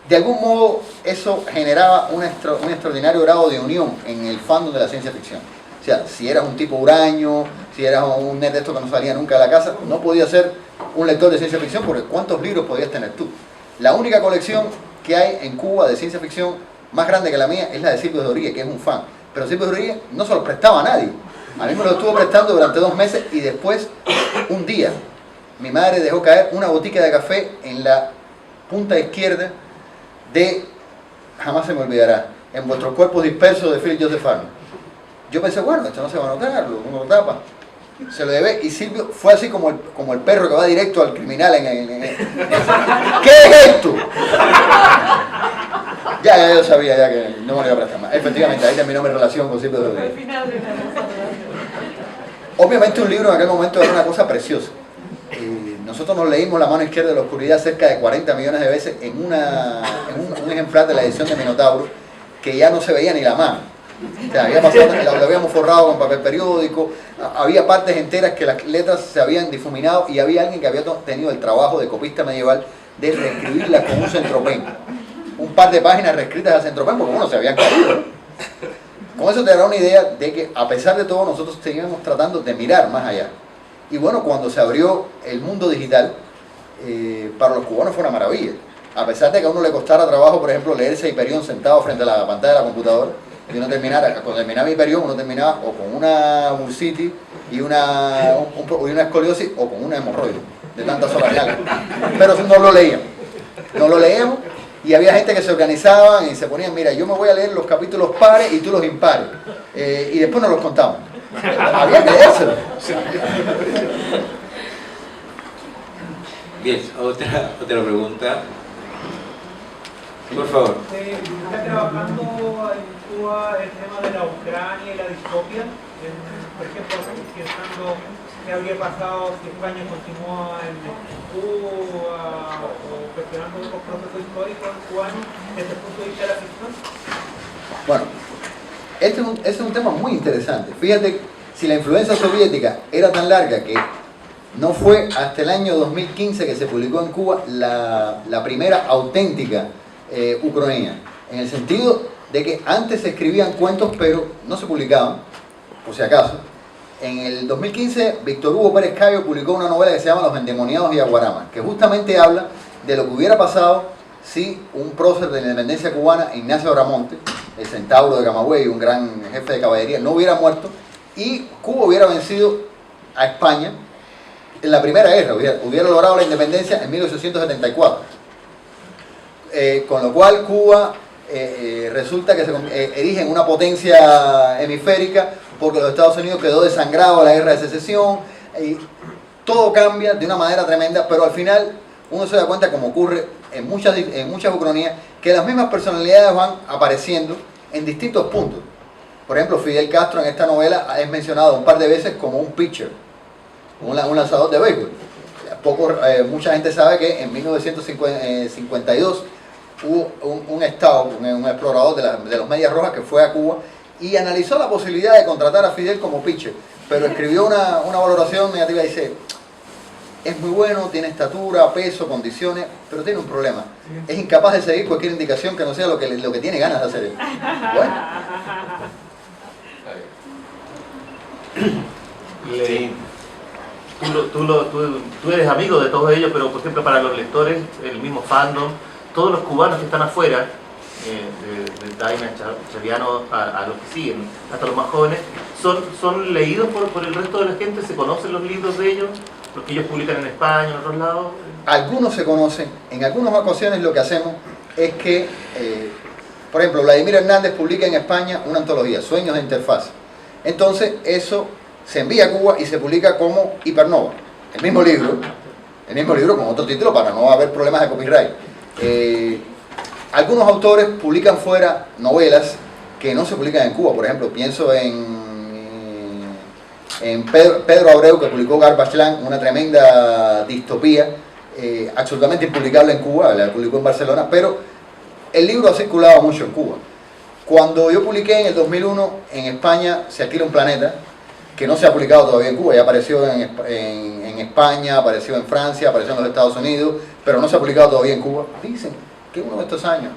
S2: De algún modo eso generaba un extraordinario grado de unión en el fandom de la ciencia ficción. O sea, si eras un tipo huraño, si eras un nerd de esto que no salía nunca de la casa, no podías ser un lector de ciencia ficción porque ¿cuántos libros podías tener tú? La única colección que hay en Cuba de ciencia ficción más grande que la mía es la de Silvio Rodríguez, que es un fan. Pero Silvio Rodríguez no se lo prestaba a nadie. A mí me lo estuvo prestando durante 2 meses y después, un día, mi madre dejó caer una botica de café en la punta izquierda de, jamás se me olvidará, En vuestros cuerpos dispersos de Philip Joseph Arnold. yo pensé, bueno, esto no se va a notar, uno lo tapa. Se lo llevé y Silvio fue así como el perro que va directo al criminal ¿qué es esto? Ya yo sabía ya que no me lo iba a prestar más. Efectivamente, ahí terminó mi relación con Silvio. Obviamente un libro en aquel momento era una cosa preciosa. Nosotros nos leímos La mano izquierda de la oscuridad cerca de 40 millones de veces en un ejemplar de la edición de Minotauro que ya no se veía ni la mano. O sea, lo habíamos forrado con papel periódico, había partes enteras que las letras se habían difuminado y había alguien que había tenido el trabajo de copista medieval de reescribirlas con un centropen. Un par de páginas reescritas a centropen porque bueno, se habían caído. Con eso te da una idea de que a pesar de todo nosotros seguíamos tratando de mirar más allá. Y bueno, cuando se abrió el mundo digital, para los cubanos fue una maravilla. A pesar de que a uno le costara trabajo, por ejemplo, leerse Hyperion sentado frente a la pantalla de la computadora, y uno cuando terminaba Hyperion, uno terminaba o con una bursitis y una escoliosis o con una hemorroide de tantas horas largas. Pero no lo leíamos y había gente que se organizaba y se ponían, mira, yo me voy a leer los capítulos pares y tú los impares, y después nos los contamos. Había que leérselo.
S1: Bien, otra pregunta. Por favor.
S4: ¿Está trabajando en Cuba el tema de la Ucrania y la distopia? Por ejemplo, pensando qué habría pasado si España continúa en Cuba o cuestionando los procesos históricos cubanos desde el punto de vista de la ficción.
S2: Bueno, este es un tema muy interesante. Fíjate, si la influencia soviética era tan larga que no fue hasta el año 2015 que se publicó en Cuba la primera auténtica ucronía, en el sentido de que antes se escribían cuentos pero no se publicaban, por si acaso. En el 2015 Víctor Hugo Pérez Cayo publicó una novela que se llama Los endemoniados y Aguarama, que justamente habla de lo que hubiera pasado si un prócer de la independencia cubana, Ignacio Abramonte, el centauro de Camagüey, un gran jefe de caballería, no hubiera muerto y Cuba hubiera vencido a España en la Primera Guerra, hubiera logrado la independencia en 1874. Con lo cual Cuba resulta que se erige en una potencia hemisférica porque los Estados Unidos quedó desangrado a la guerra de secesión y todo cambia de una manera tremenda, pero al final uno se da cuenta, como ocurre en muchas ucronías, que las mismas personalidades van apareciendo en distintos puntos. Por ejemplo, Fidel Castro en esta novela es mencionado un par de veces como un pitcher, un lanzador de béisbol. Mucha gente sabe que en 1952 hubo un estado, un explorador de los Medias Rojas que fue a Cuba y analizó la posibilidad de contratar a Fidel como pitcher, pero escribió una valoración negativa y dice, es muy bueno, tiene estatura, peso, condiciones, pero tiene un problema, es incapaz de seguir cualquier indicación que no sea lo que tiene ganas de hacer él. Bueno.
S1: Sí.
S5: Tú eres amigo de todos ellos, pero por ejemplo para los lectores, el mismo fandom, todos los cubanos que están afuera, de Daina, Chaviano, a los que siguen, hasta los más jóvenes, son leídos por el resto de la gente, se conocen los libros de ellos, los que ellos publican en España, en otros lados.
S2: Algunos se conocen, en algunas ocasiones lo que hacemos es que, por ejemplo, Vladimir Hernández publica en España una antología, Sueños de Interfaz. Entonces eso se envía a Cuba y se publica como Hipernova, el mismo libro con otro título para no haber problemas de copyright. Algunos autores publican fuera novelas que no se publican en Cuba. Por ejemplo, pienso en Pedro Abreu, que publicó Garbage Land, una tremenda distopía, absolutamente impublicable en Cuba, la publicó en Barcelona, pero el libro ha circulado mucho en Cuba. Cuando yo publiqué en el 2001 en España, Se alquila un planeta, que no se ha publicado todavía en Cuba, ya apareció en España, apareció en Francia, apareció en los Estados Unidos, pero no se ha publicado todavía en Cuba. Dicen que uno de estos años.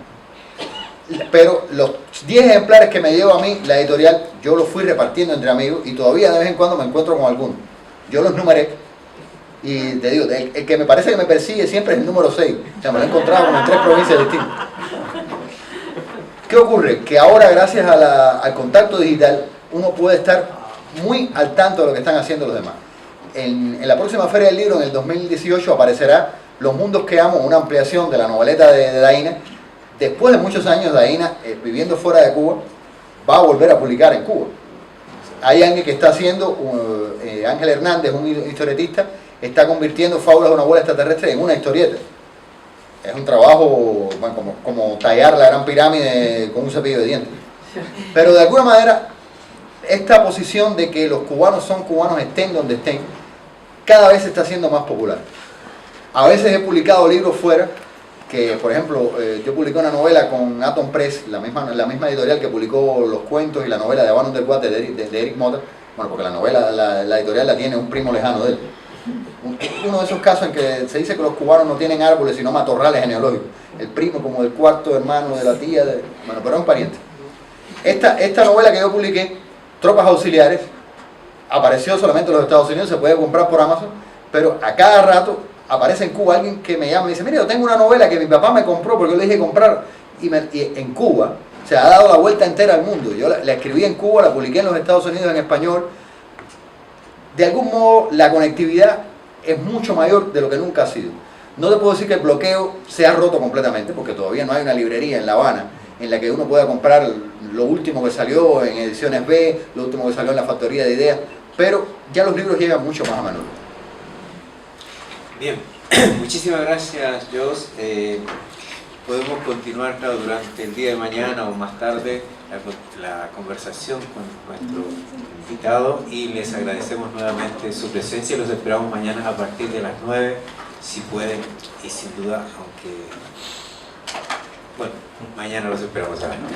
S2: Pero los 10 ejemplares que me llevo a mí, la editorial, yo los fui repartiendo entre amigos y todavía de vez en cuando me encuentro con algunos. Yo los numeré y te digo, el que me parece que me persigue siempre es el número 6. O sea, me lo he encontrado como en 3 provincias distintas. ¿Qué ocurre? Que ahora, gracias al contacto digital, uno puede estar muy al tanto de lo que están haciendo los demás. En la próxima Feria del Libro, en el 2018, aparecerá Los Mundos que Amo, una ampliación de la noveleta de Daina. Después de muchos años, Daina, viviendo fuera de Cuba, va a volver a publicar en Cuba. hay alguien que está haciendo, Ángel Hernández, un historietista, está convirtiendo Fábulas de una abuela extraterrestre en una historieta. Es un trabajo, bueno, como tallar la Gran Pirámide con un cepillo de dientes. Pero de alguna manera, esta posición de que los cubanos son cubanos estén donde estén, cada vez se está haciendo más popular. A veces he publicado libros fuera, que por ejemplo, yo publiqué una novela con Atom Press, la misma editorial que publicó los cuentos y la novela de Van Underwater de Eric Motta. Bueno, porque la novela, la editorial la tiene un primo lejano de él. Uno de esos casos en que se dice que los cubanos no tienen árboles sino matorrales genealógicos. El primo como del cuarto hermano de la tía, bueno, pero es un pariente. Esta novela que yo publiqué, Tropas Auxiliares, apareció solamente en los Estados Unidos, se puede comprar por Amazon, pero a cada rato aparece en Cuba alguien que me llama y dice, mire, yo tengo una novela que mi papá me compró porque yo le dije comprar, y en Cuba se ha dado la vuelta entera al mundo. Yo la escribí en Cuba, la publiqué en los Estados Unidos en español. De algún modo la conectividad es mucho mayor de lo que nunca ha sido. No te puedo decir que el bloqueo se ha roto completamente, porque todavía no hay una librería en La Habana en la que uno pueda comprar lo último que salió en Ediciones B, lo último que salió en la Factoría de Ideas, pero ya los libros llegan mucho más a menudo.
S1: Bien, muchísimas gracias, Jos. Podemos continuar, claro, durante el día de mañana o más tarde la conversación con nuestro invitado, y les agradecemos nuevamente su presencia y los esperamos mañana a partir de las 9, si pueden, y sin duda, aunque, bueno, mañana los esperamos a las 9.